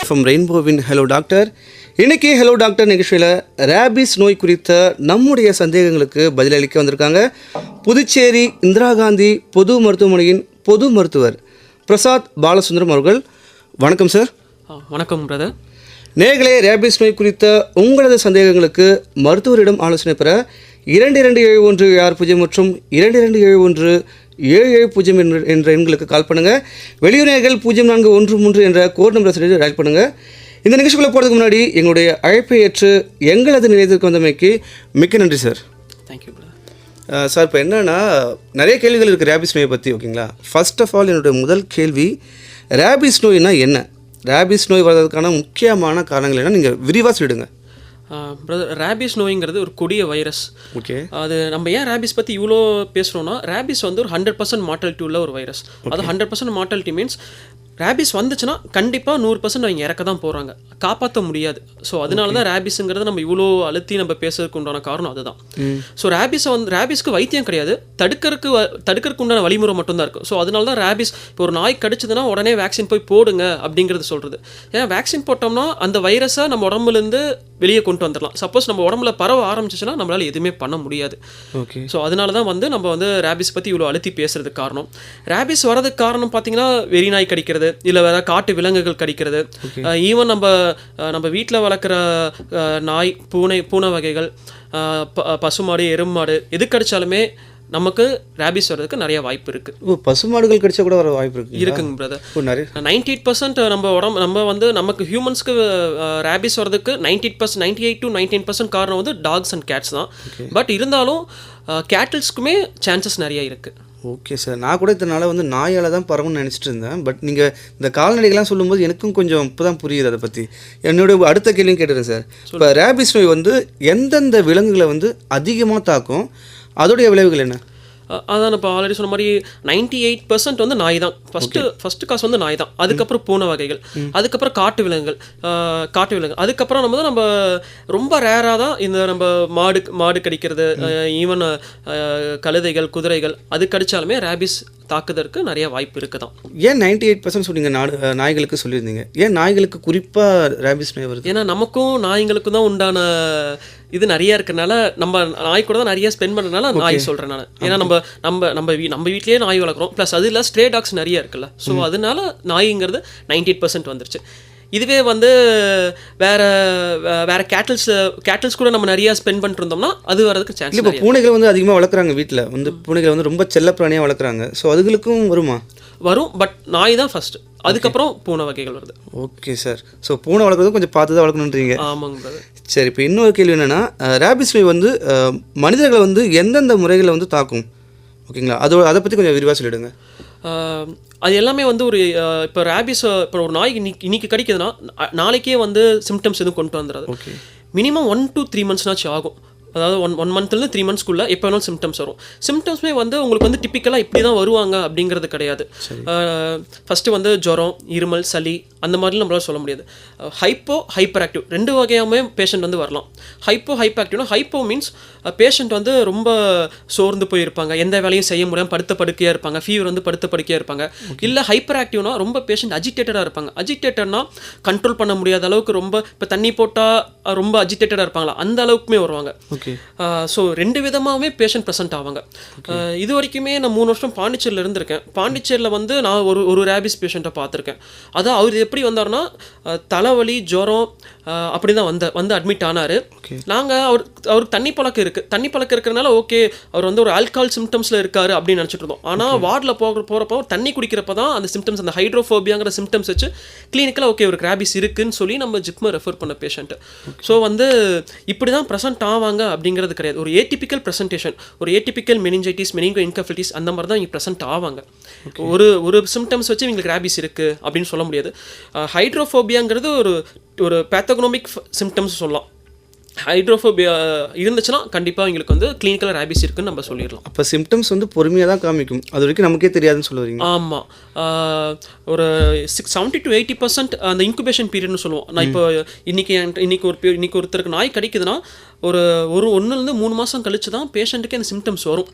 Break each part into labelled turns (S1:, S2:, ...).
S1: From ரெயின்போவின் hello doctor. இன்றைக்கி hello doctor நிகழ்ச்சியில் ரேபிஸ் நோய் குறித்த நம்முடைய சந்தேகங்களுக்கு பதிலளிக்க வந்திருக்காங்க புதுச்சேரி இந்திரா காந்தி பொது மருத்துவமனையின் பொது மருத்துவர் பிரசாத் பாலசுந்தரம் அவர்கள். வணக்கம் சார்.
S2: வணக்கம் பிரதர்.
S1: நேர்களே, ரேபிஸ் நோய் குறித்த உங்களது சந்தேகங்களுக்கு மருத்துவரிடம் ஆலோசனை பெற 2271 மற்றும் 2271 என்ற எண்களுக்கு கால் பண்ணுங்கள். வெளியூர் நேயர்கள் 0413 என்ற கோட் நம்பர் சொல்லி டயல் பண்ணுங்கள். இந்த நிகழ்ச்சிக்குள்ளே போகிறதுக்கு முன்னாடி எங்களுடைய அழைப்பை ஏற்று எங்களது நிலையத்திற்கு வந்தமைக்கு மிக்க நன்றி சார்.
S2: Thank you
S1: sir. இப்போ என்னென்னா நிறைய கேள்விகள் இருக்குது ரேபிஸ் நோயை பற்றி, ஓகேங்களா? ஃபர்ஸ்ட் ஆஃப் ஆல் என்னுடைய முதல் கேள்வி, ரேபிஸ் நோய்னா என்ன? ரேபிஸ் நோய் வர்றதுக்கான முக்கியமான காரணங்கள் என்ன, நீங்கள் விரிவாக சொல்லிடுங்க.
S2: பிரதர், ரேபிஸ் நோய்ங்கிறது ஒரு கொடிய வைரஸ்.
S1: ஓகே.
S2: அது நம்ம ஏன் ரேபிஸ் பற்றி இவ்வளோ பேசுகிறோன்னா, ரேபிஸ் வந்து ஒரு 100% மார்ட்டாலிட்டி உள்ள ஒரு வைரஸ். அது 100% மார்ட்டாலிட்டி மீன்ஸ் ரேபிஸ் வந்துச்சுன்னா கண்டிப்பாக 100% அவங்க இறக்க தான் போகிறாங்க, காப்பாற்ற முடியாது. ஸோ அதனால தான் ரேபிஸுங்கிறத நம்ம இவ்வளோ அழுத்தி நம்ம பேசுறதுக்கு உண்டான காரணம் அதுதான். ஸோ ரேபிஸ்க்கு வைத்தியம் கிடையாது, தடுக்கிறதுக்கு உண்டான வழிமுறை மட்டும்தான் இருக்கும். ஸோ அதனால தான் ரேபிஸ் இப்போ ஒரு நாய் கடிச்சதுன்னா உடனே வேக்சின் போய் போடுங்க அப்படிங்கிறது சொல்கிறது. ஏன்னா வேக்சின் போட்டோம்னா அந்த வைரஸை நம்ம உடம்புலேருந்து வெளியே கொண்டு வந்துடலாம். சப்போஸ் நம்ம உடம்புல பரவ ஆரம்பிச்சிச்சுன்னா நம்மளால் எதுவுமே பண்ண முடியாது.
S1: ஓகே.
S2: ஸோ அதனால தான் நம்ம ரேபிஸ் பற்றி இவ்வளோ அழுத்தி பேசுறதுக்கு காரணம். ரேபிஸ் வரதுக்கு காரணம் பார்த்தீங்கன்னா வெறி நாய் கடிக்கிறது, இல்லை வேற காட்டு விலங்குகள் கடிக்கிறது, ஈவன் நம்ம வீட்டில் வளர்க்குற நாய், பூனை வகைகள், பசுமாடு, எருமாடு எது கடிச்சாலுமே நமக்கு ரேபிஸ் வர்றதுக்கு நிறைய வாய்ப்பு இருக்கு.
S1: பசுமாடுகள் கடிச்சா கூட வர வாய்ப்பு
S2: இருக்குங்க பிரதர். 98% நமக்கு ஹியூமன்ஸ்க்கு ரேபிஸ் வர்றதுக்கு 98 to 99% காரணம் வந்து டாக்ஸ் அண்ட் கேட்ஸ் தான். பட் இருந்தாலும் கேட்டில்ஸ்க்குமே சான்சஸ் நிறைய இருக்கு.
S1: Okay sir. நான் கூட இதனால் நாயால் தான் பரவுன்னு நினச்சிட்டு இருந்தேன். பட் நீங்கள் இந்த கால்நடைகள்லாம் சொல்லும்போது எனக்கும் கொஞ்சம் இப்போ தான் புரியுது அதை பற்றி. என்னோட அடுத்த கேள்வியும் கேட்டுறேன் சார். இப்போ ரேபிஸ் நோய் எந்தெந்த விலங்குகளை அதிகமாக தாக்கும், அதோடைய விளைவுகள் என்ன?
S2: அதான் இப்போ ஆல்ரெடி சொன்ன மாதிரி 98% நாய் தான். ஃபஸ்ட்டு காசு நாய் தான். அதுக்கப்புறம் பூனை வகைகள், அதுக்கப்புறம் காட்டு விலங்குகள், அதுக்கப்புறம் நம்ம ரொம்ப ரேராக தான் இந்த நம்ம மாடு கடிக்கிறது, ஈவன் கழுதைகள், குதிரைகள் அது கடிச்சாலுமே ரேபிஸ் தாக்குதற்கு நிறைய வாய்ப்பு இருக்குது தான்.
S1: ஏன் 98% சொன்னீங்க? நாய்களுக்கு சொல்லியிருந்தீங்க, ஏன் நாய்களுக்கு குறிப்பாக ரேபிஸ் நோய் வருது?
S2: ஏன்னா நமக்கும் நாய்களுக்கும் தான் உண்டான இது நிறைய இருக்கிறனால, நம்ம நாய் கூட தான் நிறைய ஸ்பெண்ட் பண்ணுறதுனால நாய் சொல்கிறேன் நான். ஏன்னா நம்ம வீட்லேயே நாய் வளர்க்குறோம், ப்ளஸ் அது இல்லை ஸ்ட்ரே டாக்ஸ் நிறைய இருக்குல்ல. ஸோ அதனால நாய்ங்கிறது 98% வந்துருச்சு. இதுவே வேற கேட்டில்ஸ் கூட நம்ம நிறைய ஸ்பெண்ட் பண்ணிட்டு இருந்தோம்னா அது வரதுக்கு சான்ஸ்.
S1: இப்போ பூனைகள் அதிகமாக வளர்க்குறாங்க வீட்டில், பூனைகள் ரொம்ப செல்லப்பிராணியாக வளர்க்குறாங்க. ஸோ அதுகளுக்கும் வருமா?
S2: வரும், பட் நாய் தான் ஃபர்ஸ்ட், அதுக்கப்புறம் பூனை வகைகள் வருது.
S1: Okay sir. ஸோ பூனை வளர்க்குறது கொஞ்சம் பார்த்து தான் வளர்க்கணுன்றீங்க.
S2: ஆமாங்க.
S1: சரி. இப்போ இன்னொரு கேள்வி என்னென்னா, ரேபிஸ் நோய் மனிதர்களை எந்தெந்த முறைகளில் தாக்கும், ஓகேங்களா? அதை பற்றி கொஞ்சம் விரிவாக சொல்லிவிடுங்க.
S2: அது எல்லாமே ஒரு இப்போ ரேபிஸ் இப்போ ஒரு நாய்க்கு இன்னைக்கு கடிக்குதுன்னா நாளைக்கே சிம்டம்ஸ் எதுவும் கொண்டு வந்துடாது. மினிமம் 1 to 3 months ஆகும். அதாவது 1 monthலேருந்து 3 monthsக்குள்ளே எப்போ வேணாலும் சிம்டம்ஸ் வரும். சிம்டம்ஸுமே உங்களுக்கு டிப்பிக்கலாக இப்படி தான் வருவாங்க அப்படிங்கிறது கிடையாது. ஃபஸ்ட்டு ஜுரம், இருமல், சளி அந்த மாதிரிலாம் நம்மளால சொல்ல முடியாது. ஹைப்பர் ஆக்டிவ் ரெண்டு வகையாகவே பேஷண்ட் வரலாம். ஹைப்பர் ஆக்டிவ்னா, ஹைப்போ மீன்ஸ் பேஷண்ட் ரொம்ப சோர்ந்து போயிருப்பாங்க, எந்த வேலையும் செய்ய முடியாமல் படுத்த படுக்கையாக இருப்பாங்க, ஃபீவர் படுத்த படுக்கையாக இருப்பாங்க. இல்லை ஹைப்பர் ஆக்டிவ்னா ரொம்ப பேஷண்ட் அஜிடேட்டடாக இருப்பாங்க. அஜிடேட்டட்னா கண்ட்ரோல் பண்ண முடியாத அளவுக்கு ரொம்ப இப்போ தண்ணி போட்டால் ரொம்ப அஜிடேட்டடாக இருப்பாங்களா, அந்த அளவுக்குமே வருவாங்க. ஸோ 2 விதமாகவே பேஷண்ட் ப்ரெசென்ட் ஆவாங்க. இது வரைக்குமே நான் 3 வருஷம் பாண்டிச்சேரியில் இருந்திருக்கேன். பாண்டிச்சேரியில் நான் ஒரு ரேபிஸ் பேஷண்ட்டை பார்த்துருக்கேன். அதான் அவர் எப்படி வந்தார்னா, தலைவலி, ஜுரம் அப்படி தான் வந்து அட்மிட் ஆனார். நாங்கள் அவருக்கு தண்ணி பழக்கம் இருக்கிறனால ஓகே அவர் ஒரு ஆல்கஹால் சிம்டம்ஸில் இருக்காரு அப்படின்னு நினச்சிட்டு இருந்தோம். ஆனால் வார்டில் போகிறப்போ தண்ணி குடிக்கிறப்ப தான் அந்த சிம்டம்ஸ், அந்த ஹைட்ரோஃபோபியாங்கிற சிம்டம்ஸ் வச்சு கிளினிக்கில் ஓகே ஒரு ரேபிஸ் இருக்குன்னு சொல்லி நம்ம ஜிப்மர் ரெஃபர் பண்ண பேஷண்ட்டு. ஸோ இப்படி தான் ப்ரெசென்ட் ஆவாங்க அப்படிங்கிறது கிடையாது. ஒரு ஏடிபிக்கல் ப்ரெசன்டேஷன், ஒரு ஏடிபிக்கல் மெனிஞ்சைட்டிஸ், மெனிங்கோ என்கெஃபலைட்டிஸ் அந்த மாதிரி தான் இங்கே ப்ரெசென்ட் ஆவாங்க. ஒரு சிம்டம்ஸ் வச்சு இவங்களுக்கு ரேபிஸ் இருக்குது அப்படின்னு சொல்ல முடியாது. ஹைட்ரோஃபோபியாங்கிறது ஒரு பேத்தகனோமிக் சிம்டம்ஸ் சொல்லலாம். ஹைட்ரோஃபோபியா இருந்துச்சுன்னா கண்டிப்பாக எங்களுக்கு கிளினிக்கல் ரேபிஸ் இருக்குன்னு நம்ம சொல்லிடலாம்.
S1: அப்போ சிம்டம்ஸ் பொறுமையாக தான் காமிக்கும், அது வரைக்கும் நமக்கே தெரியாதுன்னு சொல்லுவீங்க?
S2: ஆமாம். ஒரு 70 to 80% அந்த இன்குபேஷன் பீரியட்னு சொல்லுவோம். நான் இப்போ இன்னைக்கு ஒருத்தருக்கு நாய் கடிக்குதுன்னா ஒரு 1-3 மாதம் கழிச்சு தான் பேஷண்ட்டுக்கு அந்த சிம்டம்ஸ் வரும்.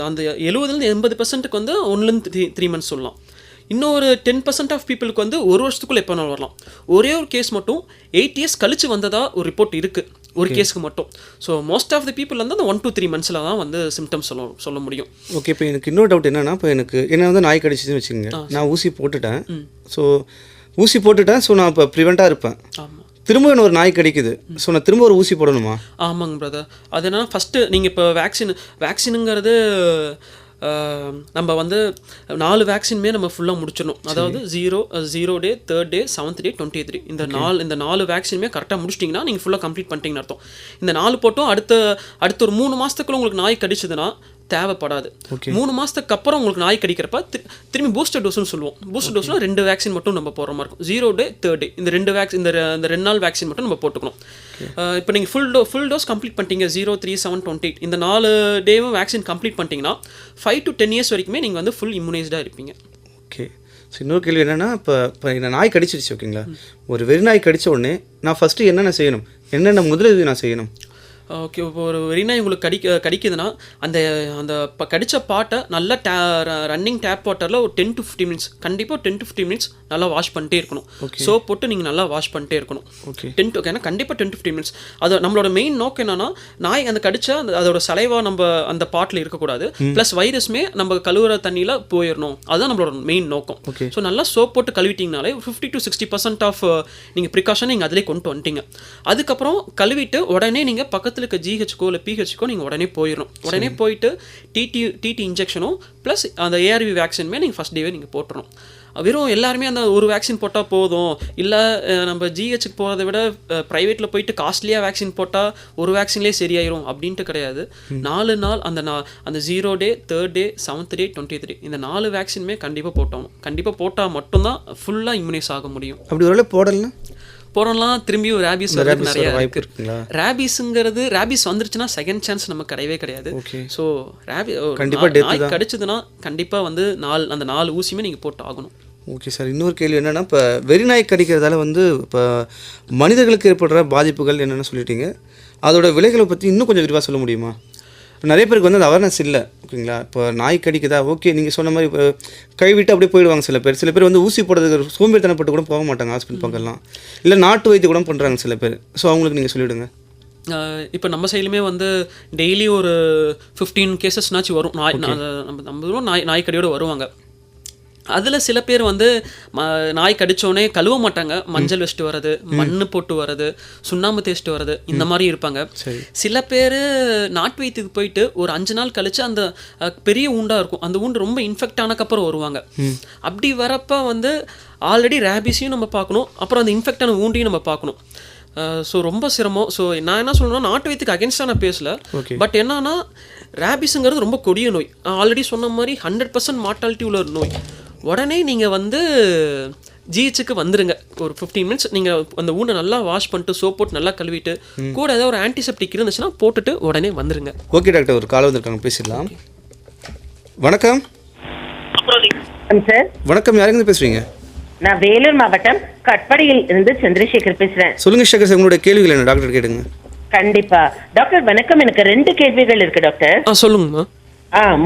S2: அந்த 70-80%க்கு 1-3 months சொல்லலாம். இன்னொரு 10% ஆஃப் பீப்புளுக்கு வந்து ஒரு வருஷத்துக்குள்ள எப்போ வேணாலும் வரலாம். ஒரே ஒரு கேஸ் மட்டும் 8 இயர்ஸ் கழிச்சு வந்ததா ஒரு ரிப்போர்ட் இருக்குது ஒரு கேஸுக்கு மட்டும். So most of the people வந்து அந்த 1 to 3 monthஸில் தான் வந்து சிம்டம்ஸ் சொல்ல முடியும்.
S1: ஓகே, இப்போ எனக்கு இன்னொரு டவுட் என்னன்னா, இப்போ என்ன வந்து நாய் கடிச்சிதுன்னு வச்சுக்கோங்க, நான் ஊசி போட்டுட்டேன். ஸோ நான் இப்போ ப்ரிவெண்ட்டாக இருப்பேன்.
S2: ஆமாம்.
S1: திரும்ப என்ன ஒரு நாய் கடிக்குது, ஸோ நான் திரும்ப ஒரு ஊசி போடணுமா?
S2: ஆமாங்க பிரதர். அது என்னன்னா ஃபஸ்ட்டு நீங்கள் இப்போ வேக்சினுங்கிறது நம்ம வந்து 4 வேக்சினுமே நம்ம ஃபுல்லாக முடிச்சிடணும். அதாவது 0 டே, 3rd டே, 7th டே, 20th டே இந்த 4 வேக்சினுமே கரெக்டாக முடிச்சிட்டிங்கன்னா நீங்கள் ஃபுல்லாக கம்ப்ளீட் பண்ணிட்டீங்கன்னு அர்த்தம். இந்த 4 போட்டும் அடுத்த ஒரு 3 மாதத்துக்குள்ள உங்களுக்கு நாய் கடிச்சதுன்னா தேவைப்படாது. 3 மாதத்துக்கு அப்புறம் உங்களுக்கு நாய் கடிக்கிறப்ப திரும்பி பூஸ்டர் டோஸ்னு சொல்லுவோம். பூஸ்டர் டோஸ்னா 2 வேக்சின் மட்டும் நம்ம போடுற மாதிரி இருக்கும். 0 டே, 3rd டே இந்த 2 வேக்சின் இந்த 2 நாள் வேக்சின் மட்டும் நம்ம போட்டுக்கணும். இப்போ நீங்கள் ஃபுல் டோஸ் கம்ப்ளீட் பண்ணிட்டீங்க 0, 3, 7, 28 இந்த 4 டேவும் வேக்சின் கம்ப்ளீட் பண்ணிட்டீங்கன்னா 5 to 10 இயர்ஸ் வரைக்குமே நீங்கள் வந்து ஃபுல் இம்யூனைஸ்டாக இருப்பீங்க.
S1: ஓகே. ஸோ இன்னொரு கேள்வி என்னென்னா, இப்போ இந்த நாய் கடிச்சிருச்சு ஓகேங்களா, ஒரு வெறி நாய் கடித்த உடனே நான் ஃபஸ்ட்டு என்னென்ன செய்யணும், என்னென்ன முதலுதவி நான் செய்யணும்?
S2: ஓகே. இப்போ ஒரு வெறிநாய் உங்களுக்கு கடிக்குதுன்னா அந்த கடித்த பாட்டை நல்லா ரன்னிங் டேப் வாட்டரில் ஒரு 10 to 15 minutes கண்டிப்பாக 10 to 15 minutes நல்லா வாஷ் பண்ணிட்டே இருக்கணும். சோப் போட்டு நீங்கள் நல்லா வாஷ் பண்ணிட்டே இருக்கணும். 10 to ஏன்னா கண்டிப்பாக 10 to 15 minutes. அது நம்மளோட மெயின் நோக்கம் என்னன்னா, நாய் அந்த கடிச்சா அதோட சலைவா நம்ம அந்த பாட்டில் இருக்கக்கூடாது, ப்ளஸ் வைரஸ்மே நம்ம கழுவுற தண்ணியில் போயிடணும். அதுதான் நம்மளோட மெயின் நோக்கம். ஸோ நல்லா சோப் போட்டு கழுவிட்டிங்கனாலே 50 to 60% ஆஃப் நீங்கள் ப்ரிகாஷன் நீங்கள் அதிலே கொண்டு வந்துட்டீங்க. அதுக்கப்புறம் கழுவிட்டு உடனே நீங்கள் பக்கத்தில் இருக்க ஜிஹெச்க்கோ இல்லை பிஹெச்க்கோ நீங்கள் உடனே போயிடணும். உடனே போயிட்டு டிடி இன்ஜெக்ஷனும் ப்ளஸ் அந்த ஏஆர்வி வேக்சினுமே நீங்கள் ஃபஸ்ட் டேவே நீங்கள் போட்டுறணும். வெறும் எல்லாருமே அந்த ஒரு வேக்சின் போட்டால் போதும், இல்லை நம்ம ஜிஹெச்சுக்கு போகிறத விட ப்ரைவேட்டில் போயிட்டு காஸ்ட்லியாக வேக்சின் போட்டால் ஒரு வேக்சின்லேயே சரியாயிரும் அப்படின்ட்டு கிடையாது. 4 நாள் அந்த 0 டே, 3rd டே, 7th டே, 20th டே இந்த 4 வேக்சினுமே கண்டிப்பாக போட்டோம். கண்டிப்பாக போட்டால் மட்டும்தான் ஃபுல்லாக இம்யூனைஸ் ஆக முடியும்.
S1: அப்படி ஒரு போடலாம்
S2: போகிறோம்லாம் திரும்பியும் ரேபிஸ் வரதுக்கு நிறைய வாய்ப்பு இருக்குங்களா? ரேபிஸ் வந்துருச்சுன்னா செகண்ட் சான்ஸ் நமக்கு கிடையவே கிடையாது. ஸோ நாய் கடிச்சதுன்னா கண்டிப்பாக வந்து அந்த 4 ஊசியுமே நீங்கள் போட்டு ஆகணும்.
S1: Okay sir. இன்னொரு கேள்வி என்னென்னா, இப்போ வெறிநாய் கடிக்கிறதால வந்து இப்போ மனிதர்களுக்கு ஏற்படுற பாதிப்புகள் என்னென்னு சொல்லிட்டீங்க, அதோட விலைகளை பற்றி இன்னும் கொஞ்சம் விரிவாக சொல்ல முடியுமா? நிறைய பேருக்கு வந்து அந்த அவேர்னஸ் இல்லை ஓகேங்களா. இப்போ நாய் கடிக்குதா, ஓகே நீங்கள் சொன்ன மாதிரி இப்போ கைவிட்டு அப்படியே போயிடுவாங்க. சில பேர் வந்து ஊசி போடுறதுக்கு சோம்பேறித்தனப்பட்டு கூட போக மாட்டாங்க ஹாஸ்பிட்டல் பக்கம்லாம், இல்லை நாட்டு வைத்தியம் கூட பண்ணுறாங்க சில பேர். ஸோ அவங்களுக்கு நீங்கள் சொல்லிவிடுங்க.
S2: இப்போ நம்ம சைடுமே வந்து டெய்லி ஒரு 15 கேசஸ்னாச்சும் வரும். நம்ம நாய்க்கடியோடு வருவாங்க. அதில் சில பேர் வந்து நாய் கடித்தோடனே கழுவ மாட்டாங்க, மஞ்சள் வச்சுட்டு வர்றது, மண் போட்டு வர்றது, சுண்ணாம்பு தேய்ச்சிட்டு வர்றது இந்த மாதிரி இருப்பாங்க. சில பேர் நாட்டு வைத்தியத்துக்கு போயிட்டு ஒரு 5 நாள் கழிச்சு அந்த பெரிய ஊண்டாக இருக்கும், அந்த ஊண்டு ரொம்ப இன்ஃபெக்ட் ஆனக்கப்புறம் வருவாங்க. அப்படி வரப்போ வந்து ஆல்ரெடி ரேபிஸையும் நம்ம பார்க்கணும், அப்புறம் அந்த இன்ஃபெக்டான ஊண்டையும் நம்ம பார்க்கணும். ஸோ ரொம்ப சிரமம். ஸோ நான் என்ன சொல்லணும்னா, நாட்டு வைத்தியத்துக்கு அகேன்ஸ்டாக நான் பேசல, பட் என்னன்னா ரேபிஸுங்கிறது ரொம்ப கொடிய நோய். ஆல்ரெடி சொன்ன மாதிரி 100% மார்ட்டாலிட்டி உள்ள ஒரு நோய். உடனே நீங்கள் வந்து ஜிஹெச்சுக்கு வந்துடுங்க. ஒரு 15 minutes நீங்கள் அந்த ஊண்டை நல்லா வாஷ் பண்ணிட்டு சோப் போட்டு நல்லா கழுவிட்டு கூட ஏதாவது ஒரு ஆன்டிசெப்டிக் இருந்துச்சுன்னா போட்டுட்டு உடனே வந்துடுங்க.
S1: ஓகே டாக்டர், ஒரு கால் வந்திருக்காங்க, பேசிடலாம். வணக்கம்
S3: சார்.
S1: வணக்கம், யாருங்க பேசுறீங்க?
S3: நான் வேலூர் மாவட்டம் கட்படியில் இருந்து சந்திரசேகர் பேசுறேன்.
S1: சொல்லுங்க சேகர் சார், உங்களுடைய கேள்விகள் என்ன டாக்டர் கேட்டுங்க.
S3: கண்டிப்பா டாக்டர். வணக்கம். எனக்கு 2 கேள்விகள் இருக்கு டாக்டர்.
S2: சொல்லுங்கம்மா.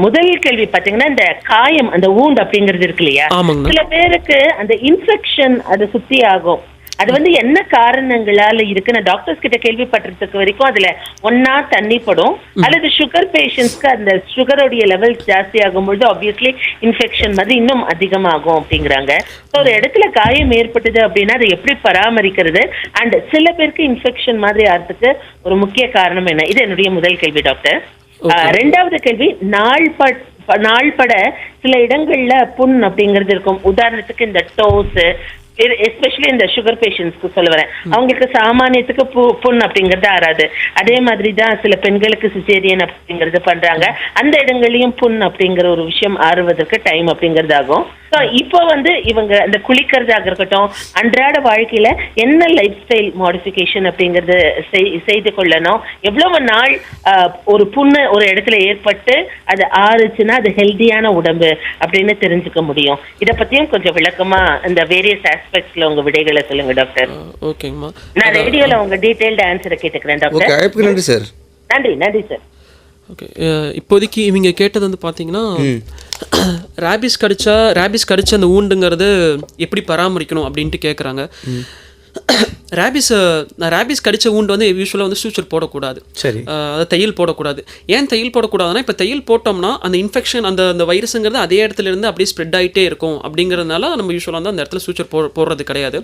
S3: முதல் கேள்வி பாத்தீங்கன்னா, இந்த காயம் அந்த வூண்ட் அப்படிங்கிறது இருக்கு இல்லையா, சில பேருக்கு அந்த இன்ஃபெக்ஷன் அது சுத்தி ஆகும். அது வந்து என்ன காரணங்களால இருக்கு? நான் டாக்டர்ஸ் கிட்ட கேள்விப்பட்டிருக்க வரைக்கும் அதுல ஒன்னா தண்ணி படும், அல்லது சுகர் பேஷண்ட்ஸ்க்கு அந்த சுகருடைய லெவல் ஜாஸ்தி ஆகும்பொழுது ஆப்வியஸ்லி இன்ஃபெக்ஷன் மாதிரி இன்னும் அதிகமாகும் அப்படிங்கிறாங்க. ஸோ ஒரு இடத்துல காயம் ஏற்பட்டது அப்படின்னா அதை எப்படி பராமரிக்கிறது, அண்ட் சில பேருக்கு இன்ஃபெக்ஷன் மாதிரி ஆகிறதுக்கு ஒரு முக்கிய காரணம் என்ன? இது என்னுடைய முதல் கேள்வி டாக்டர். 2வது கேள்வி, நாள்பட சில இடங்கள்ல புண் அப்படிங்கிறது இருக்கும். உதாரணத்துக்கு இந்த டோஸ், எஸ்பெஷலி இந்த சுகர் பேஷண்ட்ஸ்க்கு சொல்ல வரேன், அவங்களுக்கு சாமானியத்துக்கு புண் அப்படிங்கிறது ஆறாது. அதே மாதிரி தான் சில பெண்களுக்கு சிசேரியன் அப்படிங்கிறது பண்றாங்க, அந்த இடங்களையும் புண் அப்படிங்கிற ஒரு விஷயம் ஆறுவதற்கு டைம் அப்படிங்கிறது ஆகும். ஸோ இப்போ வந்து இவங்க அந்த குளிக்கிறதாக இருக்கட்டும், அன்றாட வாழ்க்கையில என்ன லைஃப் ஸ்டைல் மாடிஃபிகேஷன் அப்படிங்கிறது செய்து கொள்ளணும், எவ்வளவு நாள் ஒரு புண்ணு ஒரு இடத்துல ஏற்பட்டு அது ஆறுச்சுன்னா அது ஹெல்தியான உடம்பு அப்படின்னு தெரிஞ்சுக்க முடியும். இதை பத்தியும் கொஞ்சம் விளக்கமா இந்த வேரியஸ் ஆஸ்பெக்ட்ஸ்ல உங்க விடைகளை சொல்லுங்க டாக்டர்.
S2: ஓகேங்கம்மா.
S3: நான் ரேடியோல உங்க டீடைல்டு ஆன்சரை கேட்டுக்கிறேன் டாக்டர்.
S1: நன்றி சார்.
S3: நன்றி சார்.
S2: ஓகே. இப்போதைக்கு இவங்க கேட்டது வந்து பார்த்தீங்கன்னா ரேபிஸ் கடிச்ச அந்த ஊண்டுங்கிறது எப்படி பராமரிக்கணும் அப்படின்ட்டு கேட்குறாங்க. ரேபிஸ் கடிச்ச ஊண்டு வந்து யூஸ்வலாக வந்து சூச்சர் போடக்கூடாது.
S1: சரி.
S2: அதாவது தையல் போடக்கூடாது. ஏன் தையல் போடக்கூடாதுன்னா, இப்போ தையல் போட்டோம்னா அந்த இன்ஃபெக்ஷன் அந்த வைரஸுங்கிறது அதே இடத்துல இருந்து அப்படியே ஸ்ப்ரெட் ஆகிட்டே இருக்கும். அப்படிங்கிறதுனால நம்ம யூஸ்வலாக வந்து அந்த இடத்துல சூச்சர் போடுறது கிடையாது.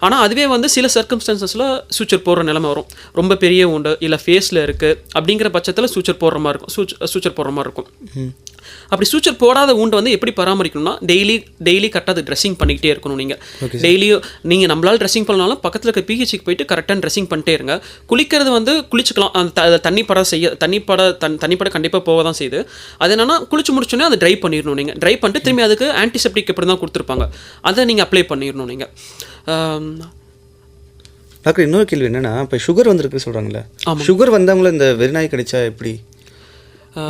S2: ஆனால் அதுவே வந்து சில சர்க்கம்ஸ்டான்சஸில் சூச்சர் போடுற நிலைமை வரும். ரொம்ப பெரிய ஊண்டு இல்லை ஃபேஸில் இருக்குது அப்படிங்கிற பட்சத்தில் சூச்சர் போடுற மாதிரி இருக்கும். அப்படி சூச்சர் போடாத ஊண்டை வந்து எப்படி பராமரிக்கணும்னா, டெய்லி கரெக்டாக அது ட்ரெஸ்ஸிங் பண்ணிக்கிட்டே இருக்கணும். டெய்லியும் நீங்கள் நம்மளால் ட்ரெஸ்ஸிங் பண்ணாலும் பக்கத்தில் இருக்க பிஹெச்சுக்கு போயிட்டு கரெக்டாக ட்ரெஸ்ஸிங் பண்ணிட்டே இருங்க. குளிக்கிறது வந்து குளிச்சுக்கலாம். அந்த தண்ணிப்பட கண்டிப்பாக போக தான் செய்யுது. அது என்னன்னா, குளிச்சு முடிச்சோன்னே அதை ட்ரை பண்ணிடணும். நீங்கள் ட்ரை பண்ணிட்டு திரும்பி அதுக்கு ஆன்டிசெப்டிக் எப்படி தான் கொடுத்துருப்பாங்க, அதை நீங்கள் அப்ளை பண்ணிடணும். நீங்கள்
S1: டாக்டர், இன்னொரு கேள்வி என்னன்னா, இப்போ சுகர் வந்துருக்கு சொல்கிறாங்களே, சுகர் வந்தவங்கள இந்த வெறிநாய் கிடைச்சா எப்படி?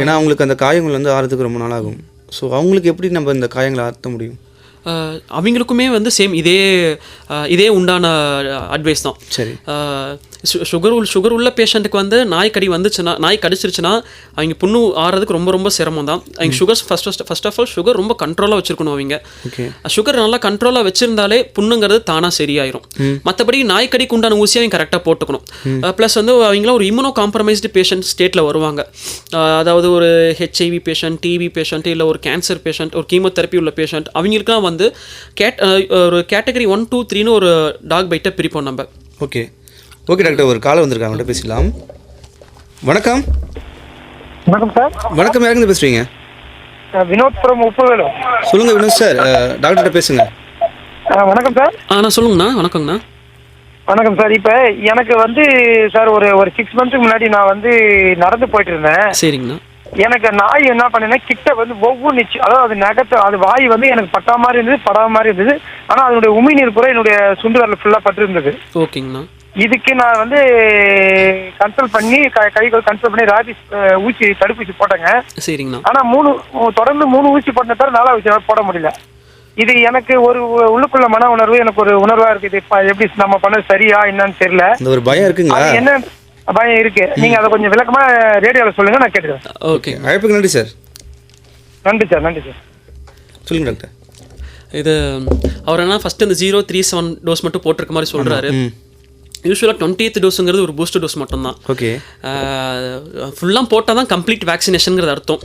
S1: ஏன்னா அவங்களுக்கு அந்த காயங்கள் வந்து ஆறதுக்கு ரொம்ப நாள் ஆகும். ஸோ அவங்களுக்கு எப்படி நம்ம இந்த காயங்களை ஆற்ற முடியும்?
S2: அவங்களுக்குமே வந்து சேம் இதே உண்டான அட்வைஸ் தான்.
S1: சரி.
S2: சுகர் உள்ள பேஷண்ட்டுக்கு வந்து நாய் கடிச்சிருச்சுன்னா அவங்க புண்ணு ஆறதுக்கு ரொம்ப ரொம்ப சிரமம் தான். அவங்க ஃபர்ஸ்ட் ஆஃப் ஆல் சுகர் ரொம்ப கண்ட்ரோலாக வச்சுருக்கணும். அவங்க சுகர் நல்லா கண்ட்ரோலாக வச்சுருந்தாலே புண்ணுங்கிறது தானாக சரியாயிரும். மற்றபடி நாய்க்கடிக்கு உண்டான ஊசியை அவங்க கரெக்டாக போட்டுக்கணும். ப்ளஸ் வந்து அவங்களாம் ஒரு இம்யூனோ காம்ப்ரமைஸ்டு பேஷண்ட் ஸ்டேட்டில் வருவாங்க. அதாவது ஒரு ஹெச்ஐவி பேஷண்ட், டிவி பேஷண்ட், இல்லை ஒரு கேன்சர் பேஷண்ட், ஒரு கீமோதெரப்பி உள்ள பேஷண்ட், அவங்களுக்குலாம் வந்து ஒரு கேட்டகரி 1, 2, 3ன்னு ஒரு டாக் பைட்டை பிரிப்போம் நம்ம.
S1: ஓகே டாக்டர், ஒரு காலை வந்திருக்காங்க, அவங்கள்ட்ட பேசலாம். வணக்கம்.
S4: வணக்கம் சார்.
S1: வணக்கம், யாருங்க பேசுறீங்க?
S4: வினோத் ஃப்ரம் உப்புவேலு.
S1: சொல்லுங்க வினோத் சார், டாக்டர்கிட்ட பேசுங்க.
S4: வணக்கம் சார்.
S2: நான் சொல்லுங்கண்ணா. வணக்கங்கண்ணா.
S4: வணக்கம் சார். இப்போ எனக்கு வந்து சார் ஒரு 6 மந்த்ஸ்க்கு முன்னாடி நான் வந்து நடந்து போயிட்டு இருந்தேன்.
S2: சரிங்கண்ணா.
S4: எனக்கு நாய் என்ன பண்ணேன்னா, கிட்ட வந்து ஒவ்வொன்று, அதாவது நகத்தை, அது வாய் வந்து எனக்கு பட்டா மாதிரி இருந்தது, படாத மாதிரி இருந்தது. ஆனால் அதனுடைய உமிழ்நீர் கூட என்னுடைய சுண்டு வரல ஃபுல்லாக பட்டு இருந்தது.
S2: ஓகேங்கண்ணா.
S4: இதுக்கு நான் வந்து கன்சல்ட் பண்ணி கன்சல்ட் பண்ணி ராபிஸ் தடுப்பூசி போட்டேங்க.
S2: சரிங்கண்ணா.
S4: ஆனால் தொடர்ந்து 3 ஊசி போட்ட தவிர 4 ஊசி போட முடியல. இது எனக்கு ஒரு உள்ளுக்குள்ள மன உணர்வு, எனக்கு ஒரு உணர்வா இருக்கு. இது எப்படி நம்ம பண்ணது சரியா என்னன்னு தெரியல.
S1: ஒரு பயம் இருக்குங்களா?
S4: என்ன பயம் இருக்கு? நீங்க அதை கொஞ்சம் விளக்கமா ரேடியோவில் சொல்லுங்க, நான் கேட்டுக்கிறேன்.
S2: ஓகே,
S1: அழைப்புக்கு நன்றி சார்.
S4: நன்றி சார்.
S1: சொல்லுங்க டாக்டர்.
S2: இது அவர் என்ன ஃபர்ஸ்ட் இந்த 037 டோஸ் மட்டும் போட்டிருக்க மாதிரி சொல்றாரு. யூஸ்வலாக 20th டோஸுங்கிறது ஒரு பூஸ்டர் டோஸ் மட்டும்தான்.
S1: ஓகே.
S2: ஃபுல்லாக போட்டால் தான் கம்ப்ளீட் வேக்சினேஷனுங்கிறது அர்த்தம்.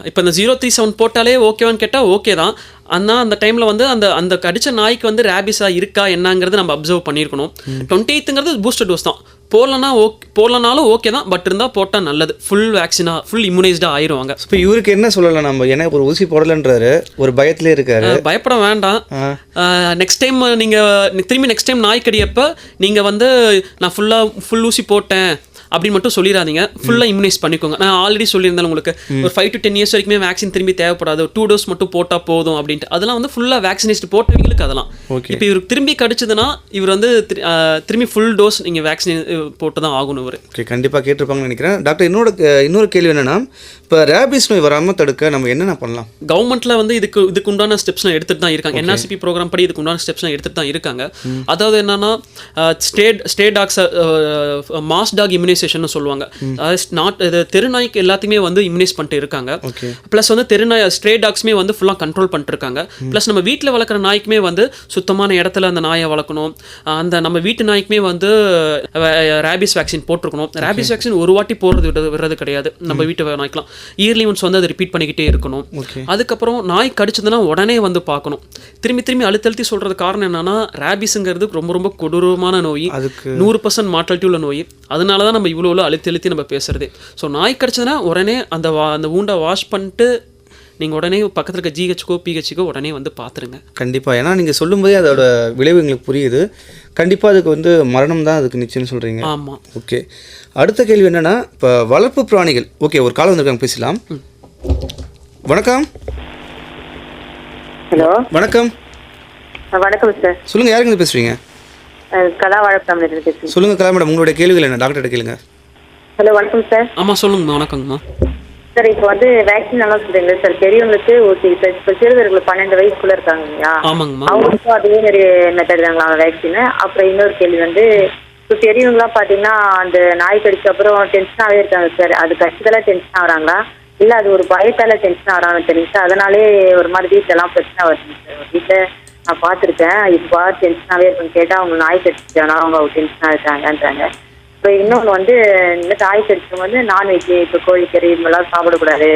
S2: இப்போ இந்த 037 போட்டாலே ஓகேவான்னு கேட்டால் ஓகே தான். ஆனால் அந்த டைமில் வந்து அந்த கடிச்ச நாய்க்கு வந்து ரேபிஸாக இருக்கா என்னங்கிறது நம்ம அப்சர்வ் பண்ணியிருக்கணும். 28ங்கிறது பூஸ்டர் டோஸ் தான். போடலனாலும் ஓகே தான், பட் இருந்தால் போட்டால் நல்லது. ஃபுல் இம்யூனைஸ்டாக ஆயிடுவாங்க.
S1: இப்போ இவருக்கு என்ன சொல்லலாம் நம்ம? ஏன்னா ஒரு ஊசி போடலன்றாரு, ஒரு பயத்திலே இருக்காரு.
S2: பயப்பட வேண்டாம். நெக்ஸ்ட் டைம் நாய் கடியப்போ நீங்கள் வந்து நான் ஃபுல் ஊசி போட்டேன் அப்படின்னு மட்டும் சொல்லிடாதீங்க. ஃபுல்லாக இம்யூனைஸ் பண்ணிக்கோங்க. நான் ஆல்ரெடி சொல்லியிருந்தேன் உங்களுக்கு, ஒரு 5 to 10 years வரைக்குமே வேக்சின் திரும்பி தேவைப்படாது, 2 டோஸ் மட்டும் போட்டால் போதும் அப்படின்ட்டு. அதெல்லாம் வந்து ஃபுல்லாக வேக்சினேஷன் போட்டவங்களுக்கு அதெல்லாம். இப்போ இவருக்கு திரும்பி கடிச்சதுன்னா இவர் வந்து திரும்பி ஃபுல் டோஸ் நீங்கள் வேக்சினே போட்டு தான் ஆகணும் இவர்.
S1: ஓகே, கண்டிப்பாக கேட்டிருப்பாங்கன்னு நினைக்கிறேன். டாக்டர், இன்னொரு கேள்வி என்னென்னா, இப்போ ரேபிஸ் நோய் வராமல் தடுக்க நம்ம என்னென்ன பண்ணலாம்?
S2: கவர்மெண்ட்டில் வந்து இதுக்கு உண்டான ஸ்டெப்ஸ்லாம் எடுத்துகிட்டு தான் இருக்காங்க. NRCP ப்ரோக்ராம் படி இதுக்கு உண்டான ஸ்டெப்ஸ்லாம் எடுத்துகிட்டு தான் இருக்காங்க. அதாவது என்னன்னா, stray dogs mass dog immunization சொல்லுவாங்க. இது தெருநாய்க்கு எல்லாத்தையுமே வந்து இம்யூனைஸ் பண்ணிட்டு இருக்காங்க. ப்ளஸ் வந்து ஸ்ட்ரே டாக்ஸ்மே வந்து ஃபுல்லாக கண்ட்ரோல் பண்ணிட்டு இருக்காங்க. ப்ளஸ் நம்ம வீட்டில் வளர்க்குற நாய்க்குமே வந்து சுத்தமான இடத்துல அந்த நாயை வளர்க்கணும். அந்த நம்ம வீட்டு நாய்க்குமே வந்து ரேபிஸ் வேக்சின் போட்டிருக்கணும். ரேபிஸ் வேக்சின் ஒரு வாட்டி விடுறது கிடையாது. நம்ம வீட்டு நாய்க்கலாம் இயர்லி ஒன்ஸ் வந்து அதை ரிப்பீட் பண்ணிக்கிட்டே இருக்கணும். அதுக்கப்புறம் நாய் கடிச்சதுன்னா உடனே வந்து பார்க்கணும். திரும்பி அழுத்தி சொல்றது காரணம் என்னன்னா, ரேபிஸ்ங்கிறது ரொம்ப ரொம்ப கொடூரமான நோய், 100% மார்டாலிட்டி உள்ள நோய். அதனால தான் நம்ம இவ்வளோ அழுத்தி நம்ம பேசுறதே. ஸோ நாய் கடிச்சதுன்னா உடனே அந்த ஊண்டை வாஷ் பண்ணிட்டு நீங்கள் உடனே பக்கத்தில் இருக்க ஜிஹெச்கோ பிஹெச்கோ உடனே வந்து பார்த்துருங்க.
S1: கண்டிப்பாக. ஏன்னா நீங்கள் சொல்லும்போதே அதோட விளைவு எங்களுக்கு புரியுது. கண்டிப்பாக அதுக்கு வந்து மரணம் தான் அதுக்கு நிச்சயம்னு சொல்கிறீங்க.
S2: ஆமாம்.
S1: ஓகே, அடுத்த கேள்வி என்னென்னா, இப்போ வளர்ப்பு பிராணிகள். ஓகே, ஒரு காலம் வந்திருக்காங்க, பேசலாம். வணக்கம்.
S5: ஹலோ.
S1: வணக்கம்.
S5: வணக்கம் சார்.
S1: சொல்லுங்கள், யாருங்க பேசுகிறீங்க?
S5: கலா வாழைப்பழம் பேசுகிறேன்.
S1: சொல்லுங்கள் கலா மேடம், உங்களுடைய கேள்விகள் என்ன? டாக்டர்கிட்ட கேளுங்க.
S5: ஹலோ, வணக்கம் சார்.
S2: ஆமாம், சொல்லுங்கம்மா. வணக்கங்கம்மா.
S5: சார், இப்போ வந்து வேக்சின் எல்லாம் சொல்றீங்களா சார்? பெரியவங்களுக்கு ஓகே, இப்போ சிறுவர்களுக்கு 12 வயசுக்குள்ள இருக்காங்க இல்லையா?
S2: ஆமாங்கம்மா.
S5: அவங்களுக்கும் அதே மாதிரி மெத்தட் தாங்களா வேக்சின்? அப்புறம் இன்னொரு கேள்வி வந்து, இப்போ பெரியவங்களாம் பார்த்தீங்கன்னா அந்த நாய் கடிச்ச அப்புறம் டென்ஷனாகவே இருக்காங்க சார். அது கடிச்சதெல்லாம் டென்ஷன் ஆகுறாங்களா, இல்ல அது ஒரு பயத்தால டென்ஷன் ஆறான்னு தெரியும் சார். அதனாலே ஒரு மாதிரி வீட்டுல எல்லாம் பிரச்சனை வருது சார். வீட்டுல நான் பார்த்துருக்கேன், இப்போ டென்ஷனாவே இருக்குன்னு கேட்டா அவங்க நாய் கடிச்சிட்டானா அவங்க டென்ஷனா இருக்காங்கன்றாங்க. இப்போ இன்னொன்று வந்து இந்த நாய் கடிச்சவங்க வந்து நான்வெஜ் இப்போ கோழிக்கறி இது மாதிரிலாம் சாப்பிடக்கூடாது,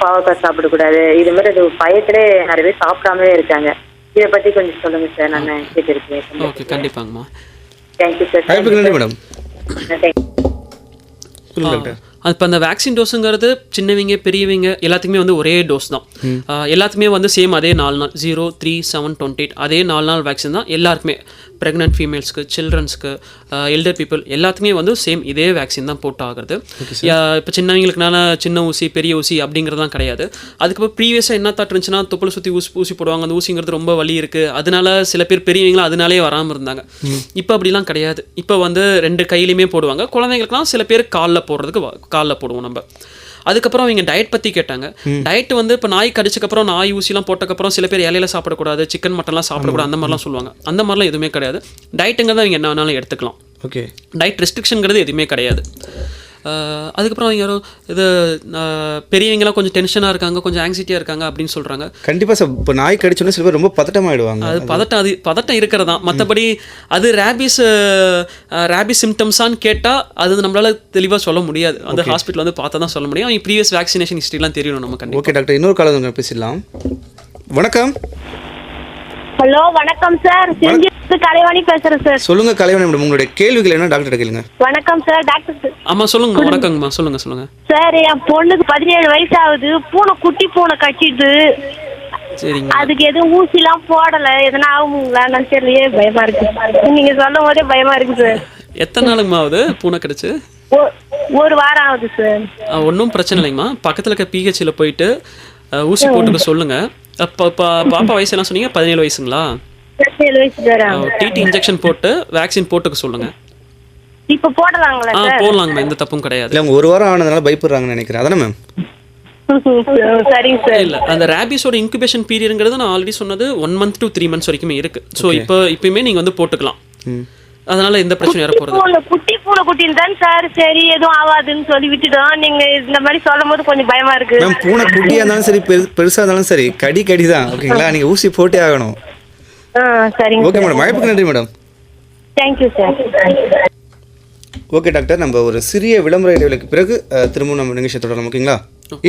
S5: பாவக்காய் சாப்பிடக்கூடாது, இது மாதிரி அது பயத்திலே நிறைய பேர் சாப்பிடாமலே இருக்காங்க. இதை பத்தி கொஞ்சம் சொல்லுங்க சார். நான் கேட்டிருக்கேன்.
S2: ஓகே, கண்டிப்பாங்கம்மா.
S5: Thank you sir.
S1: நன்றி மேடம்.
S2: இப்போ அந்த வேக்சின் டோஸுங்கிறது சின்னவங்க பெரியவங்க எல்லாத்துக்குமே வந்து ஒரே டோஸ் தான். எல்லாத்துக்குமே வந்து சேம் அதே 4 நாள் 0, 3, 7, 28 அதே 4 நாள் வேக்சின் தான் எல்லாருக்குமே. ப்ரெக்னென்ட் ஃபீமேல்ஸ்க்கு, சில்ட்ரன்ஸ்க்கு, எல்டர் பீப்புள் எல்லாத்துக்குமே வந்து சேம் இதே வேக்சின் தான் போட்டு ஆகுறது. இப்போ சின்னவங்களுக்குனால சின்ன ஊசி பெரிய ஊசி அப்படிங்கிறதுலாம் கிடையாது. அதுக்கப்புறம் ப்ரீவியஸாக என்ன தாட் இருந்துச்சுன்னா தொப்புளை சுற்றி ஊசி போடுவாங்க, அந்த ஊசிங்கிறது ரொம்ப வலி இருக்குது, அதனால சில பேர் பெரியவங்களும் அதனாலே வராமல் இருந்தாங்க. இப்போ அப்படிலாம் கிடையாது. இப்போ வந்து 2 கையிலையுமே போடுவாங்க. குழந்தைங்களுக்குலாம் சில பேர் காலில் போடுவோம் நம்ம. அதுக்கப்புறம் அவங்க டயட் பற்றி கேட்டாங்க. டயட் வந்து இப்போ நாய் கடிச்சக்கப்புறம் நாய் ஊசிலாம் போட்டக்கப்புறம் சில பேர் இலையில சாப்பிடக்கூடாது, சிக்கன் மட்டன்லாம் சாப்பிடக்கூடாது அந்த மாதிரிலாம் சொல்லுவாங்க. அந்த மாதிரிலாம் எதுவுமே கிடையாது. டயட்டுங்கிறத அவங்க என்ன வேணாலும் எடுத்துக்கலாம்.
S1: ஓகே,
S2: டயட் ரெஸ்ட்ரிக்ஷனுங்கிறது எதுவுமே கிடையாது. அதுக்கப்புறம் அவங்க யாரும் இது பெரியவங்களாம் கொஞ்சம் டென்ஷனாக இருக்காங்க, கொஞ்சம் ஆங்ஸைட்டியாக இருக்காங்க அப்படின்னு சொல்கிறாங்க.
S1: கண்டிப்பாக சார். இப்போ நாய் கடிச்சோன்னா சில பேர் ரொம்ப பதட்டமாயிடுவாங்க.
S2: அது பதட்டம் இருக்கிறது தான். மற்றபடி அது ரேபிஸ் சிம்டம்ஸான்னு கேட்டால் அது நம்மளால தெளிவாக சொல்ல முடியாது. அந்த ஹாஸ்பிட்டல் வந்து பார்த்தா தான் சொல்ல முடியும். அவங்க ப்ரீவியஸ் வேக்சினேஷன் ஹிஸ்ட்ரிலாம் தெரியணும் நமக்கு.
S1: ஓகே டாக்டர், இன்னொரு காலம் பேசிடலாம். வணக்கம்.
S6: ஹலோ, வணக்கம் சார். செஞ்சி கலைவாணி பேசுறேன் சார்.
S1: சொல்லுங்க கலைவாணி மேடம், உங்களுடைய கேள்விகள் என்ன டாக்டர் கேளுங்க.
S6: வணக்கம் சார். டாக்டர்.
S2: ஆமா சொல்லுங்க. வணக்கங்கம்மா, சொல்லுங்க.
S6: சார், என் பொண்ணுக்கு 17 வயசு ஆகுது. குட்டி பூனை கட்டிடுது.
S2: சரிங்க.
S6: அதுக்கு எதுவும் ஊசிலாம் போடல, எதனா ஆகுங்களா தெரியலையே, பயமா இருக்கு. நீங்க சொல்லும் போதே பயமா இருக்கு சார்.
S2: எத்தனை நாளுங்கம்மா ஆகுது பூனை கடிச்சு?
S6: ஒரு வாரம் ஆகுது சார்.
S2: ஒன்றும் பிரச்சனை இல்லைங்கம்மா. பக்கத்தில் இருக்க பிஹெச்ல போயிட்டு ஊசி போட்டுக்க சொல்லுங்க. பாப்பா வயசு என்ன சொன்னீங்க? 17 வயசுங்களா?
S6: 17 வயசு சார்.
S2: டிடி இன்ஜெக்ஷன் போட்டு வேக்சின் போட்டுக்க சொல்லுங்க.
S6: இப்போ போடலாங்களா சார்?
S2: போடலாங்கம்மா, எந்த தப்பும் கிடையாது.
S1: இல்லை, அவங்க ஒரு வாரம் ஆனதுனால பயப்படுறாங்கன்னு நினைக்கிறேன். அதானே மேம்?
S6: சரிங்க சார்.
S2: இல்லை, அந்த ரேபிஸோட இன்குபேஷன் பீரியடுங்கிறது நான் ஆல்ரெடி சொன்னது 1 month to 3 months வரைக்குமே இருக்கு. ஸோ இப்பயுமே நீங்கள் வந்து போட்டுக்கலாம். அதனால எந்த பிரச்சனையும் வர போகிறது.
S6: குட்டி பூனை குட்டின்னு தான் சார். சரி, எதுவும் ஆகாதுன்னு சொல்லி விட்டுட்டோம். நீங்க இந்த மாதிரி சொல்லும் போது கொஞ்சம் பயமா இருக்கு.
S1: மேம், பூனை குட்டியாக இருந்தாலும் சரி, பெருசாக இருந்தாலும் சரி, கடி தான். ஓகேங்களா, நீங்கள் ஊசி போட்டே ஆகணும்.
S6: சரிங்க.
S1: ஓகே மேடம், வாய்ப்புக்கு நன்றி madam.
S6: Thank you sir.
S1: Okay doctor, நம்ம ஒரு சிறிய விளம்பர இடைவெளிக்கு பிறகு திரும்ப நம்ம நிகழ்ச்சியை தொடரலாம். ஓகேங்களா?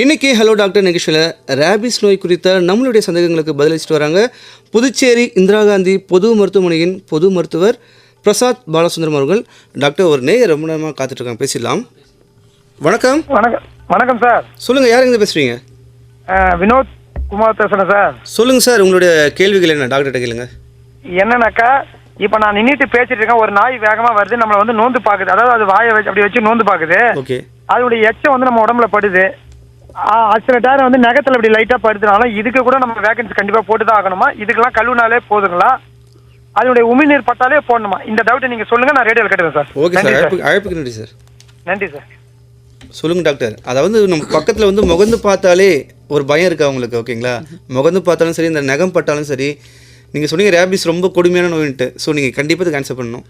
S1: இன்னைக்கு ஹலோ டாக்டர் நிகழ்ச்சியில் ரேபிஸ் நோய் குறித்த நம்மளுடைய சந்தேகங்களுக்கு பதிலளிச்சுட்டு வராங்க புதுச்சேரி இந்திரா காந்தி பொது மருத்துவமனையின் பொது மருத்துவர் பிரசாத் பாலசுந்தரம் அவர்கள். டாக்டர், ஒரு நேயர் ரொம்ப நேரமாக காத்துட்டு இருக்காங்க, பேசிடலாம். வணக்கம்.
S4: வணக்கம் சார்.
S1: சொல்லுங்க, யாருங்க பேசுறீங்க?
S4: வினோத் குமார் பேசுறேன் சார்.
S1: சொல்லுங்க சார், உங்களுடைய கேள்விகள் என்ன டாக்டர்கிட்ட கேளுங்க.
S4: என்னன்னாக்கா, இப்போ நான் நின்றுட்டு பேசிட்டு இருக்கேன், ஒரு நாய் வேகமா வருது, நம்மளை வந்து நோந்து பாக்குது. அதாவது அது வாயை வச்சு அப்படி வச்சு நோந்து பாக்குது.
S1: ஓகே.
S4: அதனுடைய எச்சம் வந்து நம்ம உடம்புல படுது. சில டைம் வந்து நகத்துல இப்படி லைட்டா படுத்துனாலும் இதுக்கு கூட நம்ம வேகன்சி கண்டிப்பா போட்டுதான் ஆகணுமா? இதுக்கெல்லாம் கழுவுனாலே போதுங்களா? அதனுடைய உமிழ்நீர் பட்டாலே போடணுமா? இந்த டவுட்டை நீங்க சொல்லுங்க, நான் ரேடியோவில் கேட்டுறேன் சார்.
S1: ஓகே சார், அழைப்புக்கு நன்றி சார்.
S4: நன்றி சார்.
S1: சொல்லுங்க டாக்டர். அதாவது நம்ம பக்கத்தில் வந்து முகந்து பார்த்தாலே ஒரு பயம் இருக்கா உங்களுக்கு? ஓகேங்களா, முகந்து பார்த்தாலும் சரி, இந்த நகம் பட்டாலும் சரி, நீங்கள் சொன்னீங்க ரேபிஸ் ரொம்ப கொடுமையான நோயின்ட்டு. ஸோ நீங்கள் கண்டிப்பாக இது கேன்சல் பண்ணணும்.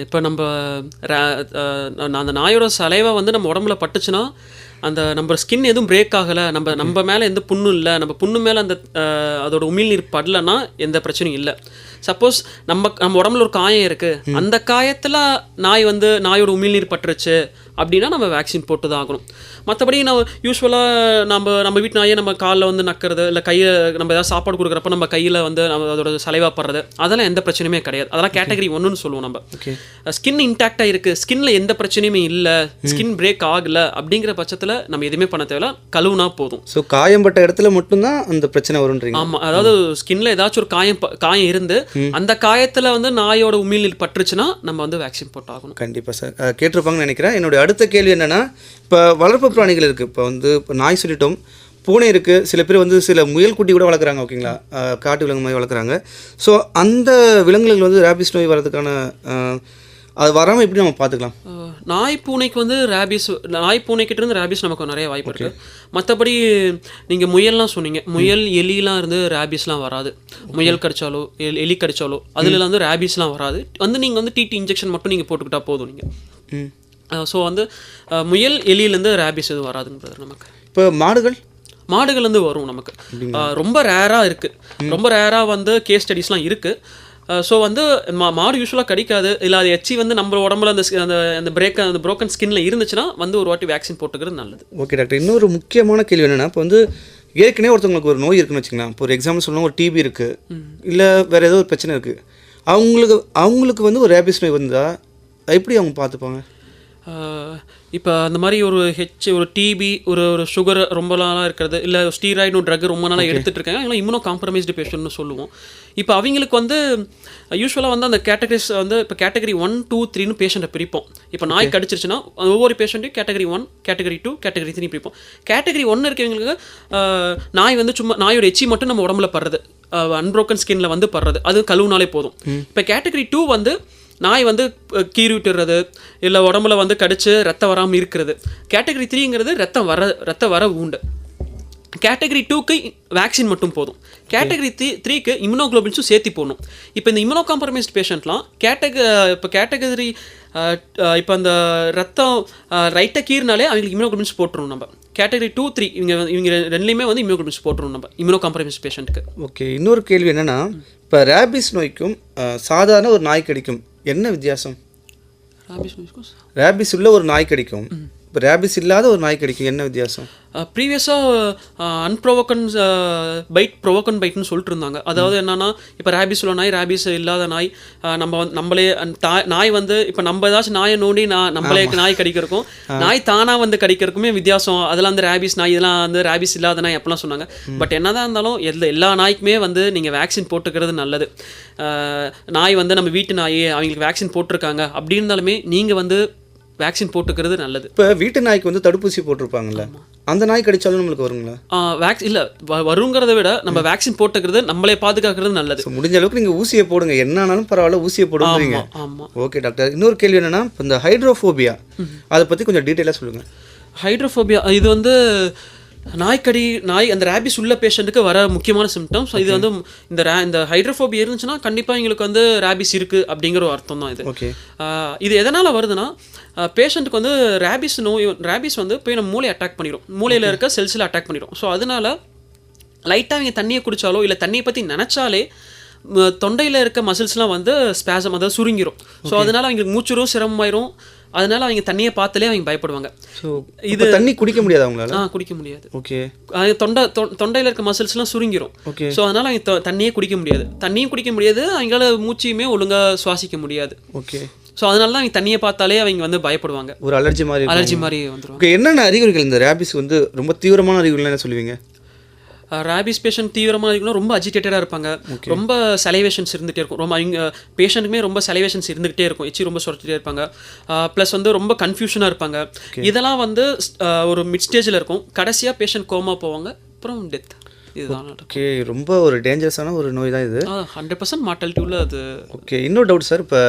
S2: இப்போ நம்ம அந்த நாயோட சலைவை வந்து நம்ம உடம்புல பட்டுச்சுன்னா அந்த நம்ம ஸ்கின் எதுவும் பிரேக் ஆகலை, நம்ம மேலே எந்த புண்ணும் இல்லை, நம்ம புண்ணு மேலே அந்த அதோட உமிழ்நீர் படலைன்னா எந்த பிரச்சனையும் இல்லை. சப்போஸ் நம்ம உடம்புல ஒரு காயம் இருக்குது, அந்த காயத்தில் நாயோட உமிழ்நீர் பட்டுருச்சு அப்படின்னா நம்ம வேக்சின் போட்டு தான் ஆகணும். மற்றபடி நம்ம யூஸ்வலாக நம்ம வீட்டு நாயை நம்ம காலில் வந்து நக்கிறது, இல்லை கையை நம்ம ஏதாவது சாப்பாடு கொடுக்குறப்ப நம்ம கையில் வந்து நம்ம அதோட சலைவா படுறது, அதெல்லாம் எந்த பிரச்சனையுமே கிடையாது. அதெல்லாம் கேட்டகரி 1ன்னு சொல்லுவோம். நம்ம ஸ்கின் இன்டாக்டாக இருக்குது, ஸ்கின்ல எந்த பிரச்சனையுமே இல்லை, ஸ்கின் பிரேக் ஆகலை அப்படிங்கிற பட்சத்தில் நம்ம எதுவுமே பண்ண தேவையில்ல, கழுவுனா போதும்.
S1: ஸோ காயம்பட்ட இடத்துல மட்டும்தான் அந்த பிரச்சனை வரும்ன்றீங்க?
S2: ஆமாம், அதாவது ஸ்கின்ல ஏதாச்சும் ஒரு காயம் இருந்து அந்த காயத்தில் வந்து நாயோட உமிழ்நீர் பட்டுருச்சுன்னா நம்ம வந்து வேக்சின் போட்டு ஆகணும்.
S1: கண்டிப்பாக சார். கேட்டிருப்பாங்கன்னு நினைக்கிறேன். என்னுடைய அடுத்த கேள்வி என்னென்னா, இப்போ வளர்ப்பு பிராணிகள் இருக்குது. இப்போ நாய் சொல்லிட்டோம், பூனை இருக்குது, சில பேர் வந்து சில முயல் குட்டி கூட வளர்க்குறாங்க. ஓகேங்களா, காட்டு விலங்கு மாதிரி வளர்க்குறாங்க. ஸோ அந்த விலங்குகள் வந்து ரேபிஸ் நோய் வர்றதுக்கான அது வராமல் எப்படி நம்ம பார்த்துக்கலாம்?
S2: நாய் பூனைக்கிட்ட இருந்து ரேபிஸ் நமக்கு நிறைய வாய்ப்பு இருக்குது. மற்றபடி நீங்கள் முயல்லாம் சொன்னீங்க, முயல் எலிலாம் இருந்து ரேபிஸ்லாம் வராது. முயல் கடிச்சாலோ எலி கடிச்சாலோ அதுல வந்து ரேபிஸ்லாம் வராது. வந்து நீங்கள் வந்து டிடி இன்ஜெக்ஷன் மட்டும் நீங்கள் போட்டுக்கிட்டா போதும். நீங்கள் ஸோ வந்து முயல் எலியிலேருந்து ரேபிஸ் எதுவும் வராதுங்க பிரதர் நமக்கு.
S1: இப்போ மாடுகள்
S2: வந்து வரும் நமக்கு. ரொம்ப ரேராக இருக்குது, ரொம்ப ரேராக வந்து கேஸ் ஸ்டடீஸ்லாம் இருக்குது. ஸோ வந்து மாடு யூஸ்வலாக கடிக்காது, இல்லை அது எச்சி வந்து நம்ம உடம்புல அந்த ப்ரோக்கன் ஸ்கின்ல இருந்துச்சுன்னா வந்து ஒரு வாட்டி வேக்சின் போட்டுக்கிறது நல்லது.
S1: ஓகே டாக்டர், இன்னொரு முக்கியமான கேள்வி என்னென்னா, இப்போ வந்து ஏற்கனவே ஒருத்தவங்களுக்கு ஒரு நோய் இருக்குன்னு வச்சுக்கலாம். இப்போ ஒரு எக்ஸாம்பிள் சொல்லணும், ஒரு டிபி இருக்குது, இல்லை வேறு ஏதோ ஒரு பிரச்சனை இருக்குது, அவங்களுக்கு வந்து ஒரு ரேபிஸ் நோய் வந்தால் எப்படி அவங்க பார்த்துப்பாங்க?
S2: இப்போ அந்த மாதிரி ஒரு டிபி, ஒரு சுகர் ரொம்ப நாளாக இருக்கிறது, இல்லை ஸ்டீராய்டு ட்ரக் ரொம்ப நாளாக எடுத்துகிட்டு இருக்காங்க, அவங்களாம் இம்யூனோ காம்ப்ரமைஸ்டு பேஷண்ட்னு சொல்லுவோம். இப்போ அவங்களுக்கு வந்து யூஸ்வலாக வந்து அந்த கேட்டகரிஸ் வந்து இப்போ கேட்டகரி 1, 2, 3ன்னு பேஷண்ட்டை பிரிப்போம். இப்போ நாய் கடிச்சிருச்சுன்னா ஒவ்வொரு பேஷண்ட்டையும் கேட்டகரி 1, கேட்டகரி 2, கேட்டகரி 3 பிரிப்போம். கேட்டகரி 1 இருக்கவங்களுக்கு நாய் வந்து சும்மா நாயோட எச்சி மட்டும் நம்ம உடம்புல படுறது, அன்ப்ரோக்கன் ஸ்கின்ல வந்து படுறது, அது கழுவுனாலே போதும். இப்போ கேட்டகரி 2 வந்து நாய் வந்து கீறி விட்டுறது, இல்லை உடம்புல வந்து கடிச்சு ரத்தம் வராமல் இருக்கிறது. கேட்டகரி 3ங்கிறது ரத்தம் வர ஊண்டு. கேட்டகரி 2க்கு வேக்சின் மட்டும் போதும். கேட்டகரி 3க்கு இம்யூனோகுளோபின்ஸும் சேர்த்து போடணும். இப்போ இந்த இம்யூனோ காம்ப்ரமைஸ்ட் பேஷண்ட்லாம் கேட்டகரி இப்போ அந்த ரத்தம் ரைட்டாக கீறினாலே அவங்களுக்கு இம்யூனோகுளோபின்ஸ் போட்டுருணும் நம்ம. கேட்டகரி 2, 3 இவங்க ரெண்டுலேயுமே வந்து இம்யூனோகுளோபின்ஸ் போட்டுருணும் நம்ம இம்யூனோ காம்ப்ரமைஸ்ட் பேஷண்ட்டுக்கு.
S1: ஓகே, இன்னொரு கேள்வி என்னென்னா, இப்போ ரேபிஸ் நோய்க்கும் சாதாரண ஒரு நாய் கடிக்கும் என்ன வித்தியாசம்? ரேபிஸ் உள்ள ஒரு நாய் கடிக்கும், இப்போ ரேபிஸ் இல்லாத ஒரு நாய் கடிக்கும் என்ன வித்தியாசம்?
S2: ப்ரீவியஸாக அன்ப்ரோவோக்கன் பைட்னு சொல்லிட்டு இருந்தாங்க. அதாவது என்னன்னா, இப்போ ரேபிஸ் உள்ள நாய், ரேபிஸ் இல்லாத நாய், நம்மளே நாய் வந்து இப்போ நம்ம ஏதாச்சும் நாயை நோண்டி நம்மளே நாய் கடிக்கிறக்கும், நாய் தானாக வந்து கடிக்கிறதுக்குமே வித்தியாசம். அதெல்லாம் வந்து ரேபிஸ் நாய், இதெல்லாம் வந்து ரேபிஸ் இல்லாத நாய் அப்படிலாம் சொன்னாங்க. பட் என்னதான் இருந்தாலும் எல்லா நாய்க்குமே வந்து நீங்கள் வேக்சின் போட்டுக்கிறது நல்லது. நாய் வந்து நம்ம வீட்டு நாய், அவங்களுக்கு வேக்சின் போட்டிருக்காங்க அப்படி இருந்தாலுமே நீங்கள் வந்து வேக்சின் போட்டுக்கிறது நல்லது.
S1: இப்போ வீட்டு நாய்க்கு வந்து தடுப்பூசி போட்டிருப்பாங்கல்ல, அந்த நாய் கடிச்சாலும் நம்மளுக்கு வருங்களா?
S2: இல்லை, வருங்கிறத விட நம்ம வேக்சின் போட்டுக்கிறது நம்மளே பாதுகாக்கிறது நல்லது.
S1: முடிஞ்ச அளவுக்கு நீங்கள் ஊசியை போடுங்க, என்னாலும் பரவாயில்ல, ஊசியை போடுங்க.
S2: ஆமாம்.
S1: ஓகே டாக்டர், இன்னொரு கேள்வி என்னன்னா, இந்த ஹைட்ரோஃபோபியா அதை பற்றி கொஞ்சம் டீட்டெயிலாக சொல்லுங்கள்.
S2: ஹைட்ரோஃபோபியா இது வந்து நாய் அந்த ரேபிஸ் உள்ள பேஷண்ட்டுக்கு வர முக்கியமான சிம்டம்ஸ். இது வந்து இந்த ஹைட்ரோஃபோபியா இருந்துச்சுன்னா கண்டிப்பாக எங்களுக்கு வந்து ரேபிஸ் இருக்குது அப்படிங்கிற ஒரு அர்த்தம் தான் இது. இது எதனால் வருதுன்னா, பேஷண்ட்டுக்கு வந்து ரேபிஸ் வந்து போய் நம்ம மூளையை அட்டாக் பண்ணிடும், மூளையில் இருக்க செல்ஸில் அட்டாக் பண்ணிடும். ஸோ அதனால லைட்டாக அவங்க தண்ணியை குடித்தாலோ இல்லை தண்ணியை பற்றி நினச்சாலே தொண்டையில் இருக்க மசில்ஸ்லாம் வந்து ஸ்பேசம், அதாவது சுருங்கிடும். ஸோ அதனால அவங்களுக்கு மூச்சுரும் சிரமமாயிரும். அதனால அவங்க தண்ணியை பார்த்தாலே அவங்க பயப்படுவாங்க.
S1: இது தண்ணி குடிக்க முடியாது அவங்களால?
S2: குடிக்க முடியாது.
S1: ஓகே,
S2: தொண்டையில் இருக்க மசில்ஸ்லாம் சுருங்கிரும். ஸோ அதனால அவங்க தண்ணியே குடிக்க முடியாது, தண்ணியும் குடிக்க முடியாது, அவங்களால மூச்சையுமே ஒழுங்காக சுவாசிக்க முடியாது.
S1: ஓகே,
S2: ஸோ அதனால தான் அவங்க தண்ணியை பார்த்தாலே அவங்க வந்து பயப்படுவாங்க, ஒரு
S1: அலர்ஜி மாதிரி வந்துடும். ஓகே, என்னென்ன அறிகுறிகள் இந்த ரேபிஸ் வந்து ரொம்ப தீவிரமான அறிகுறிகள் என்ன சொல்லுவீங்க?
S2: ரேபிஸ் பேஷண்ட் தீவிரமாக இருக்குன்னா ரொம்ப அஜிடேட்டடாக இருப்பாங்க, ரொம்ப சலைவேஷன்ஸ் இருந்துகிட்டே இருக்கும், ரொம்ப அவங்க பேஷண்ட்டுக்குமே ரொம்ப சலைவேஷன்ஸ் இருந்துகிட்டே இருக்கும், எச்சி ரொம்ப சுரத்திட்டே இருப்பாங்க, ப்ளஸ் வந்து ரொம்ப கன்ஃபியூஷனாக இருப்பாங்க. இதெல்லாம் வந்து ஒரு மிட் ஸ்டேஜில் இருக்கும். கடைசியாக பேஷண்ட் கோமா போவாங்க, அப்புறம் டெத். இதுதான்.
S1: ஓகே, ரொம்ப ஒரு டேஞ்சரஸான ஒரு நோய் தான் இது.
S2: 100% மார்ட்டாலிட்டி உள்ள அது.
S1: ஓகே, இன்னொரு டவுட் சார், இப்போ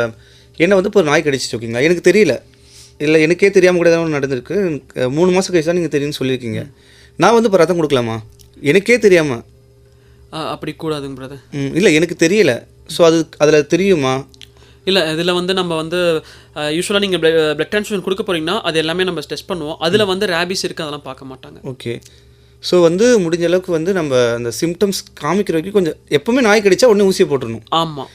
S1: என்ன வந்து இப்போ நாய் கடிச்சிட்டு ஓகேங்களா, எனக்கு தெரியல, இல்லை எனக்கே தெரியாமல் கூட ஏதாவது நடந்திருக்கு, 3 மாதம் கழிச்சு தான் நீங்கள் தெரியும்னு சொல்லியிருக்கீங்க, நான் வந்து இப்போ ரத்தம் கொடுக்கலாமா? எனக்கே தெரியாமல்.
S2: அப்படி கூடாதுங்க பிரதர்.
S1: இல்லை, எனக்கு தெரியல. ஸோ அதில் தெரியுமா?
S2: இல்லை, இதில் வந்து நம்ம வந்து யூஸ்வலாக நீங்கள் பிளட் ட்ரான்ஸ்ஃபியூஷன் கொடுக்க போகிறீங்கன்னா அது எல்லாமே நம்ம டெஸ்ட் பண்ணுவோம். அதில் வந்து ரேபிஸ் இருக்குது அதெல்லாம் பார்க்க மாட்டாங்க.
S1: ஓகே, ஸோ வந்து முடிஞ்ச அளவுக்கு வந்து நம்ம அந்த சிம்டம்ஸ் காமிக்கிற வரைக்கும் கொஞ்சம் எப்போவுமே நாய் கடிச்சா உடனே ஊசியை போட்டுடணும்.
S2: ஆமாம்.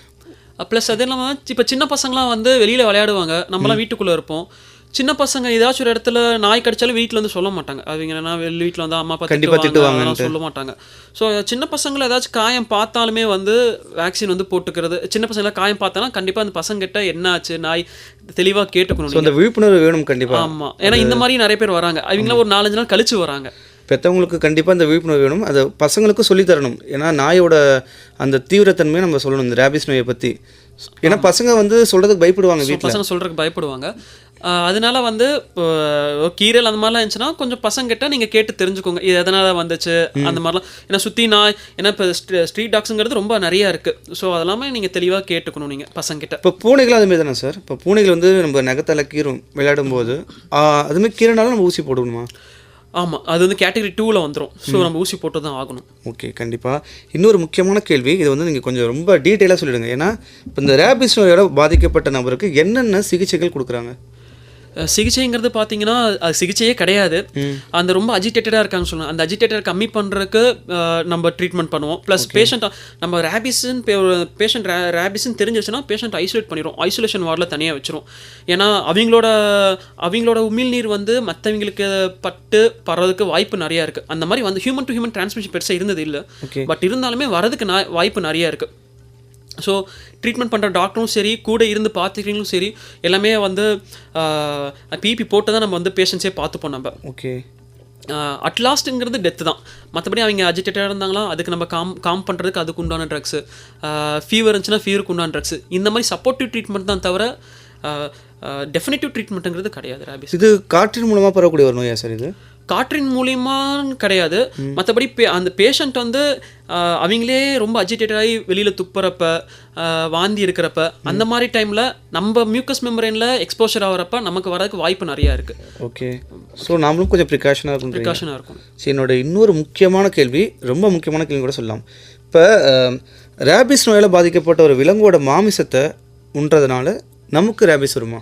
S2: ப்ளஸ் அது இல்லாமல் இப்போ சின்ன பசங்களாம் வந்து வெளியில் விளையாடுவாங்க, நம்மளாம் வீட்டுக்குள்ளே இருப்போம். சின்ன பசங்க ஏதாச்சும் ஒரு இடத்துல நாய் கடிச்சாலும் வீட்டில் வந்து சொல்ல மாட்டாங்க, அவங்க என்னன்னா வீட்டில் வந்து அம்மா அப்பா திட்டுவாங்க, சொல்ல மாட்டாங்க. ஸோ சின்ன பசங்களை ஏதாச்சும் காயம் பார்த்தாலுமே வந்து வேக்சின் வந்து போட்டுக்கிறது. சின்ன பசங்களை காயம் பார்த்தாலும் கண்டிப்பாக அந்த பசங்கிட்ட என்ன ஆச்சு நாய் தெளிவாக கேட்டுக்கணும்,
S1: அந்த விழிப்புணர்வு வேணும் கண்டிப்பாக.
S2: ஆமாம், ஏன்னா இந்த மாதிரி நிறைய பேர் வராங்க, அவங்களாம் ஒரு 4-5 நாள் கழிச்சு வராங்க.
S1: பெற்றவங்களுக்கு கண்டிப்பாக இந்த விழிப்புணர்வு வேணும், அதை பசங்களுக்கும் சொல்லித்தரணும். ஏன்னா நாயோட அந்த தீவிரத்தன்மையை நம்ம சொல்லணும் இந்த ரேபிஸ் நோயை பற்றி. ஏன்னா பசங்க வந்து சொல்கிறதுக்கு பயப்படுவாங்க, வீட்டில் பசங்க
S2: சொல்கிறதுக்கு பயப்படுவாங்க. அதனால வந்து கீரல் அந்த மாதிரிலாம் இருந்துச்சுன்னா கொஞ்சம் பசங்கிட்ட நீங்கள் கேட்டு தெரிஞ்சுக்கோங்க இது எதனால் வந்துச்சு அந்த மாதிரிலாம். ஏன்னா சுற்றி நாய், ஏன்னா இப்போ ஸ்ட்ரீட் டாக்ஸுங்கிறது ரொம்ப நிறையா இருக்குது. ஸோ அதெல்லாமே நீங்கள் தெளிவாக கேட்டுக்கணும் நீங்கள் பசங்கிட்ட.
S1: இப்போ பூனைகளும் அதுமாரி தானே சார்? இப்போ பூனைகள் வந்து நம்ம நகத்தால் கீரும் விளையாடும் போது அதுமாதிரி கீரைனாலும் நம்ம ஊசி போடணுமா?
S2: ஆமாம், அது வந்து கேட்டகரி 2ல் வந்துடும். ஸோ நம்ம ஊசி போட்டு தான் ஆகணும்.
S1: ஓகே, கண்டிப்பாக. இன்னொரு முக்கியமான கேள்வி, இது வந்து நீங்கள் கொஞ்சம் ரொம்ப டீட்டெயிலாக சொல்லிவிடுங்க. ஏன்னா இப்போ இந்த ரேபிஸ் நோயோட பாதிக்கப்பட்ட நபருக்கு என்னென்ன சிகிச்சைகள் கொடுக்குறாங்க?
S2: சிகிச்சைங்கிறது பார்த்தீங்கன்னா அது சிகிச்சையே கிடையாது. அந்த ரொம்ப அஜிடேட்டடாக இருக்காங்கன்னு சொல்லலாம். அந்த அஜிடேட்டர் கம்மி பண்ணுறதுக்கு நம்ம ட்ரீட்மெண்ட் பண்ணுவோம். ப்ளஸ் பேஷண்ட் நம்ம பேஷண்ட் ரேபிஸ்ன்னு தெரிஞ்சிச்சுன்னா பேஷண்ட் ஐசோலேட் பண்ணிடுவோம். ஐசோலேஷன் வார்டில் தனியாக வச்சிரும். ஏன்னா அவங்களோட உமிழ்நீர் வந்து மற்றவங்களுக்கு பட்டு பரவதுக்கு வாய்ப்பு நிறையா இருக்குது. அந்த மாதிரி வந்து ஹியூமன் டு ஹியூமன் டிரான்ஸ்மிஷன் பெருசாக இருந்தது இல்லை. பட் இருந்தாலுமே வரதுக்கு வாய்ப்பு நிறையா இருக்குது. ஸோ ட்ரீட்மெண்ட் பண்ணுற டாக்டரும் சரி, கூட இருந்து பார்த்துக்கிறீங்களும் சரி, எல்லாமே வந்து பிபி போட்டு தான் நம்ம வந்து பேஷண்ட்ஸே பார்த்துப்போம் நம்ம.
S1: ஓகே.
S2: அட்லாஸ்ட்டுங்கிறது டெத்து தான். மற்றபடி அவங்க அஜிடேட்டடாக இருந்தாங்களா அதுக்கு நம்ம காம் பண்ணுறதுக்கு அதுக்கு உண்டான ட்ரக்ஸு, ஃபீவர் இருந்துச்சுன்னா ஃபீவருக்கு உண்டான ட்ரக்ஸு, இந்த மாதிரி சப்போர்ட்டிவ் ட்ரீட்மெண்ட் தான் தவிர டெஃபினட்டிவ் ட்ரீட்மெண்ட்டுங்கிறது கிடையாது ரேபிஸ்.
S1: இது காற்றின் மூலமாக பரவக்கூடிய ஒரு நோயா சார்? இது
S2: காற்றின் மூலியமான்னு கிடையாது. மற்றபடி அந்த பேஷண்ட் வந்து அவங்களே ரொம்ப அஜிடேட்டட் ஆகி வெளியில் துப்புறப்ப, வாந்தி இருக்கிறப்ப, அந்த மாதிரி டைமில் நம்ம மியூக்கஸ் மெம்பரேனில் எக்ஸ்போஷர் ஆகிறப்ப நமக்கு வரதுக்கு வாய்ப்பு நிறையா இருக்குது.
S1: ஓகே. ஸோ நாமளும் கொஞ்சம் ப்ரிகாஷனாக
S2: இருக்கும்.
S1: சரி, என்னோட இன்னொரு முக்கியமான கேள்வி, ரொம்ப முக்கியமான கேள்வி கூட சொல்லலாம். இப்போ ரேபிஸ் நோயால் பாதிக்கப்பட்ட ஒரு விலங்கோட மாமிசத்தை உண்றதுனால நமக்கு ரேபிஸ் வருமா?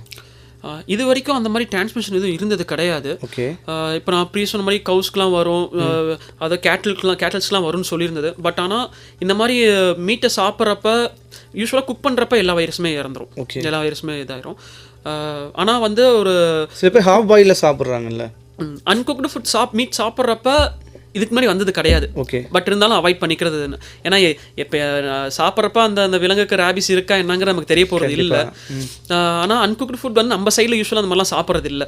S2: இது வரைக்கும் அந்த மாதிரி டிரான்ஸ்மிஷன் எதுவும் இருந்தது கிடையாது.
S1: ஓகே.
S2: இப்போ நான் ப்ரீ சொன்ன மாதிரி கவுஸ்க்குலாம் வரும், அதை கேட்டல்ஸ்லாம் வரும்னு சொல்லியிருந்தது. பட் ஆனால் இந்த மாதிரி மீட்டை சாப்பிட்றப்ப யூஸ்வலாக குக் பண்ணுறப்ப எல்லா வைரஸுமே இறந்துரும். எல்லா வைரஸுமே இதாயிரும். ஆனால் வந்து ஒரு
S1: சில பேர் ஹாஃப் பாயிலில் சாப்பிட்றாங்கல்ல,
S2: அன்குக்டு ஃபுட் மீட் சாப்பிட்றப்ப இதுக்கு மாதிரி வந்தது கிடையாது.
S1: ஓகே.
S2: பட் இருந்தாலும் அவாய்ட் பண்ணிக்கிறது. ஏன்னா இப்போ சாப்பிட்றப்ப அந்த விலங்குக்கு ரேபிஸ் இருக்கா என்னங்கிற நமக்கு தெரிய போகிறது இல்லை. ஆனால் அன்குக்டு ஃபுட் வந்து நம்ம சைடில் யூஸ்வலாக அந்த மாதிரிலாம் சாப்பிட்றது இல்லை.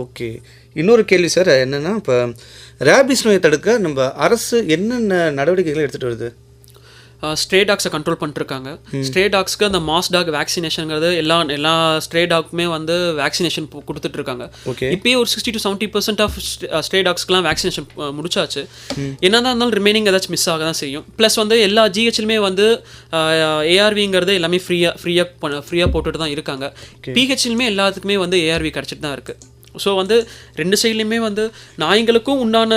S1: ஓகே. இன்னொரு கேள்வி சார் என்னென்னா, இப்போ ரேபிஸ் நோயை தடுக்க நம்ம அரசு என்னென்ன நடவடிக்கைகளை எடுத்துகிட்டு வருது?
S2: ஸ்ட்ரே டாக்ஸை கண்ட்ரோல் பண்ணிட்டுருக்காங்க. ஸ்ட்ரே டாக்ஸ்க்கு அந்த மாஸ் டாக் வேக்சினேஷனுங்கிறது எல்லா ஸ்ட்ரே டாக்குமே வந்து வேக்சினேஷன் கொடுத்துட்ருக்காங்க. இப்போயே ஒரு 60 to 70% ஆஃப் ஸ்ட்ரே டாக்ஸ்க்குலாம் வேக்சினேஷன் முடிச்சாச்சு. என்னதான் இருந்தாலும் ரிமைனிங் ஏதாச்சும் மிஸ் ஆக தான் செய்யும். ப்ளஸ் வந்து எல்லா ஜிஹெச்லுமே வந்து ஏஆர்விங்கிறது எல்லாமே ஃப்ரீயாக போட்டுட்டு தான் இருக்காங்க. பிஹெச்லுமே எல்லாத்துக்குமே வந்து ஏஆர்வி கிடச்சிட்டு தான் இருக்குது. ஸோ வந்து ரெண்டு சைட்லேயுமே வந்து நாய்களுக்கும் உண்டான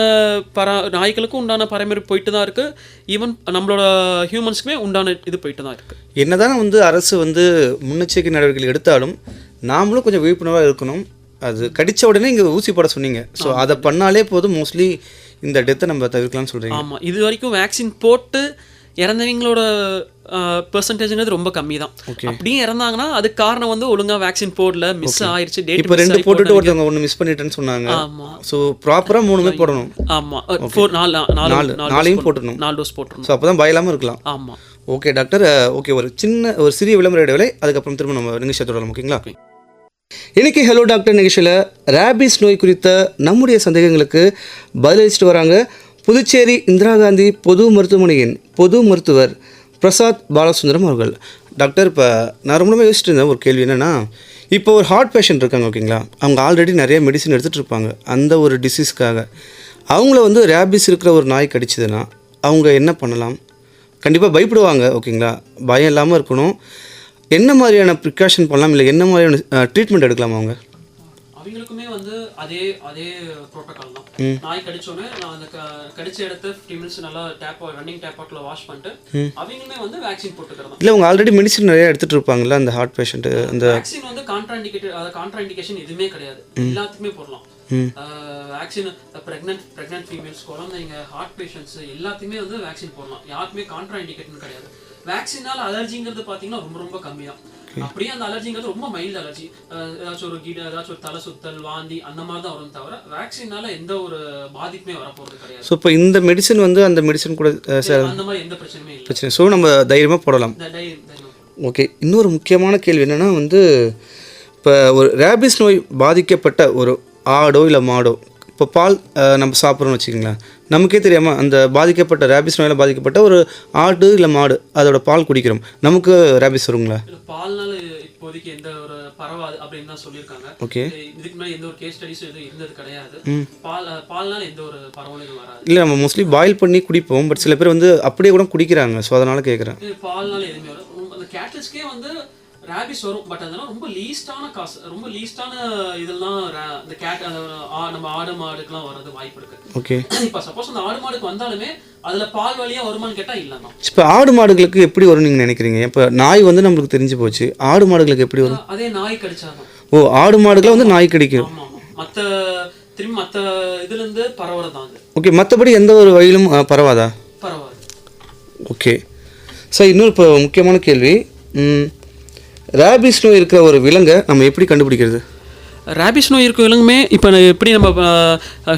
S2: பராமரிப்பு போயிட்டு தான் இருக்குது. ஈவன் நம்மளோட ஹியூமன்ஸுக்குமே உண்டான இது போயிட்டு தான் இருக்குது.
S1: என்னதான் வந்து அரசு வந்து முன்னெச்சரிக்கை நடவடிக்கைகள் எடுத்தாலும் நாமளும் கொஞ்சம் விழிப்புணர்வாக இருக்கணும். அது கடித்த உடனே இங்கே ஊசி போட சொன்னீங்க. ஸோ அதை பண்ணாலே போதும், மோஸ்ட்லி இந்த டெத்தை நம்ம தவிர்க்கலாம்னு சொல்கிறீங்க.
S2: ஆமாம், இது வரைக்கும் வேக்சின் போட்டு இறந்தவங்களோட பெர்சன்டேஜ்ங்கிறது ரொம்ப கம்மி தான். அப்படியும் இறந்தாங்கன்னா அதுக்கு காரணம் வந்து ஒழுங்காக வேக்சின் போடல, மிஸ் ஆயிடுச்சு, டேட்
S1: இப்போ 2 போட்டுட்டு ஒருத்தவங்க 1 மிஸ் பண்ணிட்டேன்னு சொன்னாங்க.
S2: ஆமாம்.
S1: ஸோ ப்ராப்பராக 3 போடணும்.
S2: ஆமாம், 4
S1: போட்டுடணும்.
S2: 4 டோஸ் போட்டுருணும்.
S1: ஸோ அப்போ தான் பயலாமல் இருக்கலாம்.
S2: ஆமாம்.
S1: Okay doctor. ஓகே, ஒரு சிறிய விளம்பர இடைவேளை, அதுக்கப்புறம் திரும்ப நம்ம நிகழ்ச்சியை தொடரலாம். ஓகேங்களா? இன்னைக்கு ஹலோ டாக்டர் நிகழ்ச்சியில் ரேபிஸ் நோய் குறித்த நம்முடைய சந்தேகங்களுக்கு பதிலளிச்சுட்டு வராங்க புதுச்சேரி இந்திரா காந்தி பொது மருத்துவமனையின் பொது மருத்துவர் பிரசாத் பாலசுந்தரம் அவர்கள். டாக்டர், இப்போ நான் ரொம்ப யோசிச்சுட்டு இருந்தேன் ஒரு கேள்வி என்னென்னா, இப்போ ஒரு ஹார்ட் பேஷண்ட் இருக்காங்க, ஓகேங்களா? அவங்க ஆல்ரெடி நிறைய மெடிசன் எடுத்துகிட்டு இருப்பாங்க அந்த ஒரு டிசீஸ்க்காக. அவங்கள வந்து ரேபிஸ் இருக்கிற ஒரு நாய் கடிச்சதுன்னா அவங்க என்ன பண்ணலாம்? கண்டிப்பாக பயப்படுவாங்க, ஓகேங்களா? பயம் இல்லாமல் இருக்கணும். என்ன மாதிரியான ப்ரிகாஷன் பண்ணலாம், இல்லை என்ன மாதிரியான ட்ரீட்மெண்ட் எடுக்கலாம் அவங்க?
S2: அவங்களுக்குமே வந்து அதே ப்ரோட்டோகால் தான். நாய் கடிச்சோடனே நான் அந்த கடிச்ச இடத்த 15 minutes நல்லா ரன்னிங் டேப் வாட்டர்ல வாஷ் பண்ணிட்டு அவங்களுமே வந்து வேக்சின் போட்டுக்கிறதா.
S1: இல்லை, அவங்க ஆல்ரெடி மெடிசன் நிறைய எடுத்துகிட்டு இருப்பாங்கல்ல அந்த ஹார்ட் பேஷண்ட். அந்த
S2: வேக்சின் வந்து கான்ட்ராண்டிகேஷன் எதுவுமே கிடையாது, எல்லாத்துக்குமே போடலாம். வேக்சின் பிரெக்னன்ட் ஃபீமேல்ஸ், குழந்தைங்க, ஹார்ட் பேஷண்ட்ஸ் எல்லாத்துக்குமே வந்து வேக்சின் போடலாம். யாருக்குமே கான்ட்ராண்டிகேட்னு கிடையாது. வேக்சினால அலர்ஜிங்கிறது பார்த்தீங்கன்னா ரொம்ப ரொம்ப கம்மி தான். அப்படியே அந்த அலர்ஜிங்கிறது ரொம்ப மைல்டு அலர்ஜி, ஏதாச்சும் ஒரு தலை சுத்தல், வாந்தி அந்த மாதிரி தான் வரும் தவிர வேக்சினால எந்த ஒரு பாதிப்புமே வரப்போறது கிடையாது.
S1: ஸோ இப்போ இந்த மெடிசன் வந்து அந்த மெடிசன் கூட
S2: அந்த மாதிரி எந்த பிரச்சனையுமே இல்லை.
S1: பிரச்சனை. ஸோ நம்ம தைரியமாக போடலாம். ஓகே. இன்னொரு முக்கியமான கேள்வி என்னென்னா வந்து, இப்போ ஒரு ரேபிஸ் நோய் பாதிக்கப்பட்ட ஒரு ஆடோ இல்லை மாடோ இப்போ பால் நம்ம சாப்பிட்றோன்னு வச்சுக்கிங்களேன், நமக்கே தெரியாமல் அந்த பாதிக்கப்பட்ட ரேபிஸ் நோயில் பாதிக்கப்பட்ட ஒரு ஆடு இல்லை மாடு அதோட பால் குடிக்கிறோம், நமக்கு ரேபிஸ் வருங்களா?
S2: பால்னால இப்போதைக்கு எந்த ஒரு பரவாது அப்படின்னு தான் சொல்லியிருக்காங்க.
S1: ஓகே.
S2: இதுக்கு மேலே எந்த ஒரு கேஸ் ஸ்டடிஸும் எதுவும் இருந்தது கிடையாது. பால்னால எந்த ஒரு பரவலும் வராது.
S1: இல்லை, நம்ம மோஸ்ட்லி பாயில் பண்ணி குடிப்போம், பட் சில பேர் வந்து அப்படியே கூட குடிக்கிறாங்க. ஸோ அதனால் கேட்குறேன்.
S2: பால்னால எதுவுமே வரும். அந்த கேட்டல்ஸ்க்கே வந்து ரேபிஸ் வரும், பட் அதெல்லாம் ரொம்ப லீஸ்டான இதெல்லாம் இந்த கேட் நம்ம ஆடு மாடுக்கெல்லாம் வர்றது வாய்ப்பு இருக்கு.
S1: ஓகே.
S2: இப்போ சப்போஸ் அந்த ஆடு மாடுக்கு வந்தாலுமே அதுல பால் வழியா வருமானு கேட்டா இல்லைன்னா.
S1: இப்போ ஆடு மாடுகளுக்கு எப்படி வரும்னு நீங்கள் நினைக்கிறீங்க? இப்போ நாய் வந்து நம்மளுக்கு தெரிஞ்சு போச்சு, ஆடு மாடுகளுக்கு எப்படி வரும்?
S2: அதே நாய் கடிச்சாதான்.
S1: ஓ, ஆடு மாடுகளை வந்து நாய் கடிக்கும்.
S2: மற்ற இதுலேருந்து பரவுறது தான் அது.
S1: ஓகே, மற்றபடி எந்த ஒரு வழியிலும் பரவாதா?
S2: பரவாது.
S1: ஓகே சார், இன்னொரு இப்போ முக்கியமான கேள்வி, ரேபிஸ் நோய் இருக்கிற ஒரு விலங்கை நம்ம எப்படி கண்டுபிடிக்கிறது?
S2: ரேபிஸ் நோய் இருக்கும் விலங்குமே இப்போ எப்படி நம்ம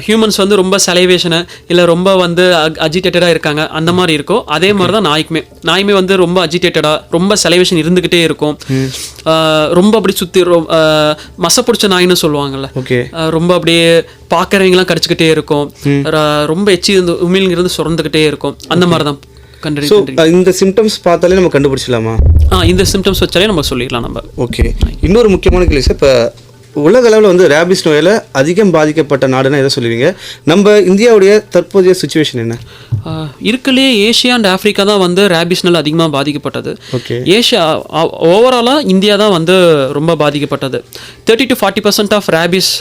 S2: ஹியூமன்ஸ் வந்து ரொம்ப சலைவேஷனை இல்லை ரொம்ப வந்து அஜிடேட்டடாக இருக்காங்க அந்த மாதிரி இருக்கும், அதே மாதிரி தான் நாய்க்குமே வந்து ரொம்ப அஜிடேட்டடாக ரொம்ப சலைவேஷன் இருந்துக்கிட்டே இருக்கும். ரொம்ப அப்படி சுற்றி மசை பிடிச்ச நாயின்னு சொல்லுவாங்கள்ல, ரொம்ப அப்படியே பார்க்குறவங்களாம் கடிச்சிக்கிட்டே இருக்கும், ரொம்ப எச்சி உமிழ்ங்கிறது சுரந்துக்கிட்டே இருக்கும், அந்த மாதிரி தான்.
S1: இந்த சிம்டம்ஸ் பார்த்தாலே நம்ம கண்டுபிடிச்சலாமா?
S2: இந்த சிம்டம்ஸ் வச்சாலே நம்ம சொல்லிடலாம் நம்ம.
S1: ஓகே, இன்னொரு முக்கியமான கேள்வி சார், இப்போ உலக அளவில் வந்து ரேபிஸ் நோயால் அதிகம் பாதிக்கப்பட்ட நாடுன்னா எதை சொல்லுவீங்க? நம்ம இந்தியாவுடைய தற்போதைய சுச்சுவேஷன் என்ன?
S2: இருக்கலே ஏஷியா அண்ட் ஆஃப்ரிக்கா தான் வந்து ரேபிஸ்னால அதிகமாக பாதிக்கப்பட்டது. ஏஷியா ஓவராலாக இந்தியா தான் வந்து ரொம்ப பாதிக்கப்பட்டது. 30 to 40% ஆஃப் ரேபிஸ்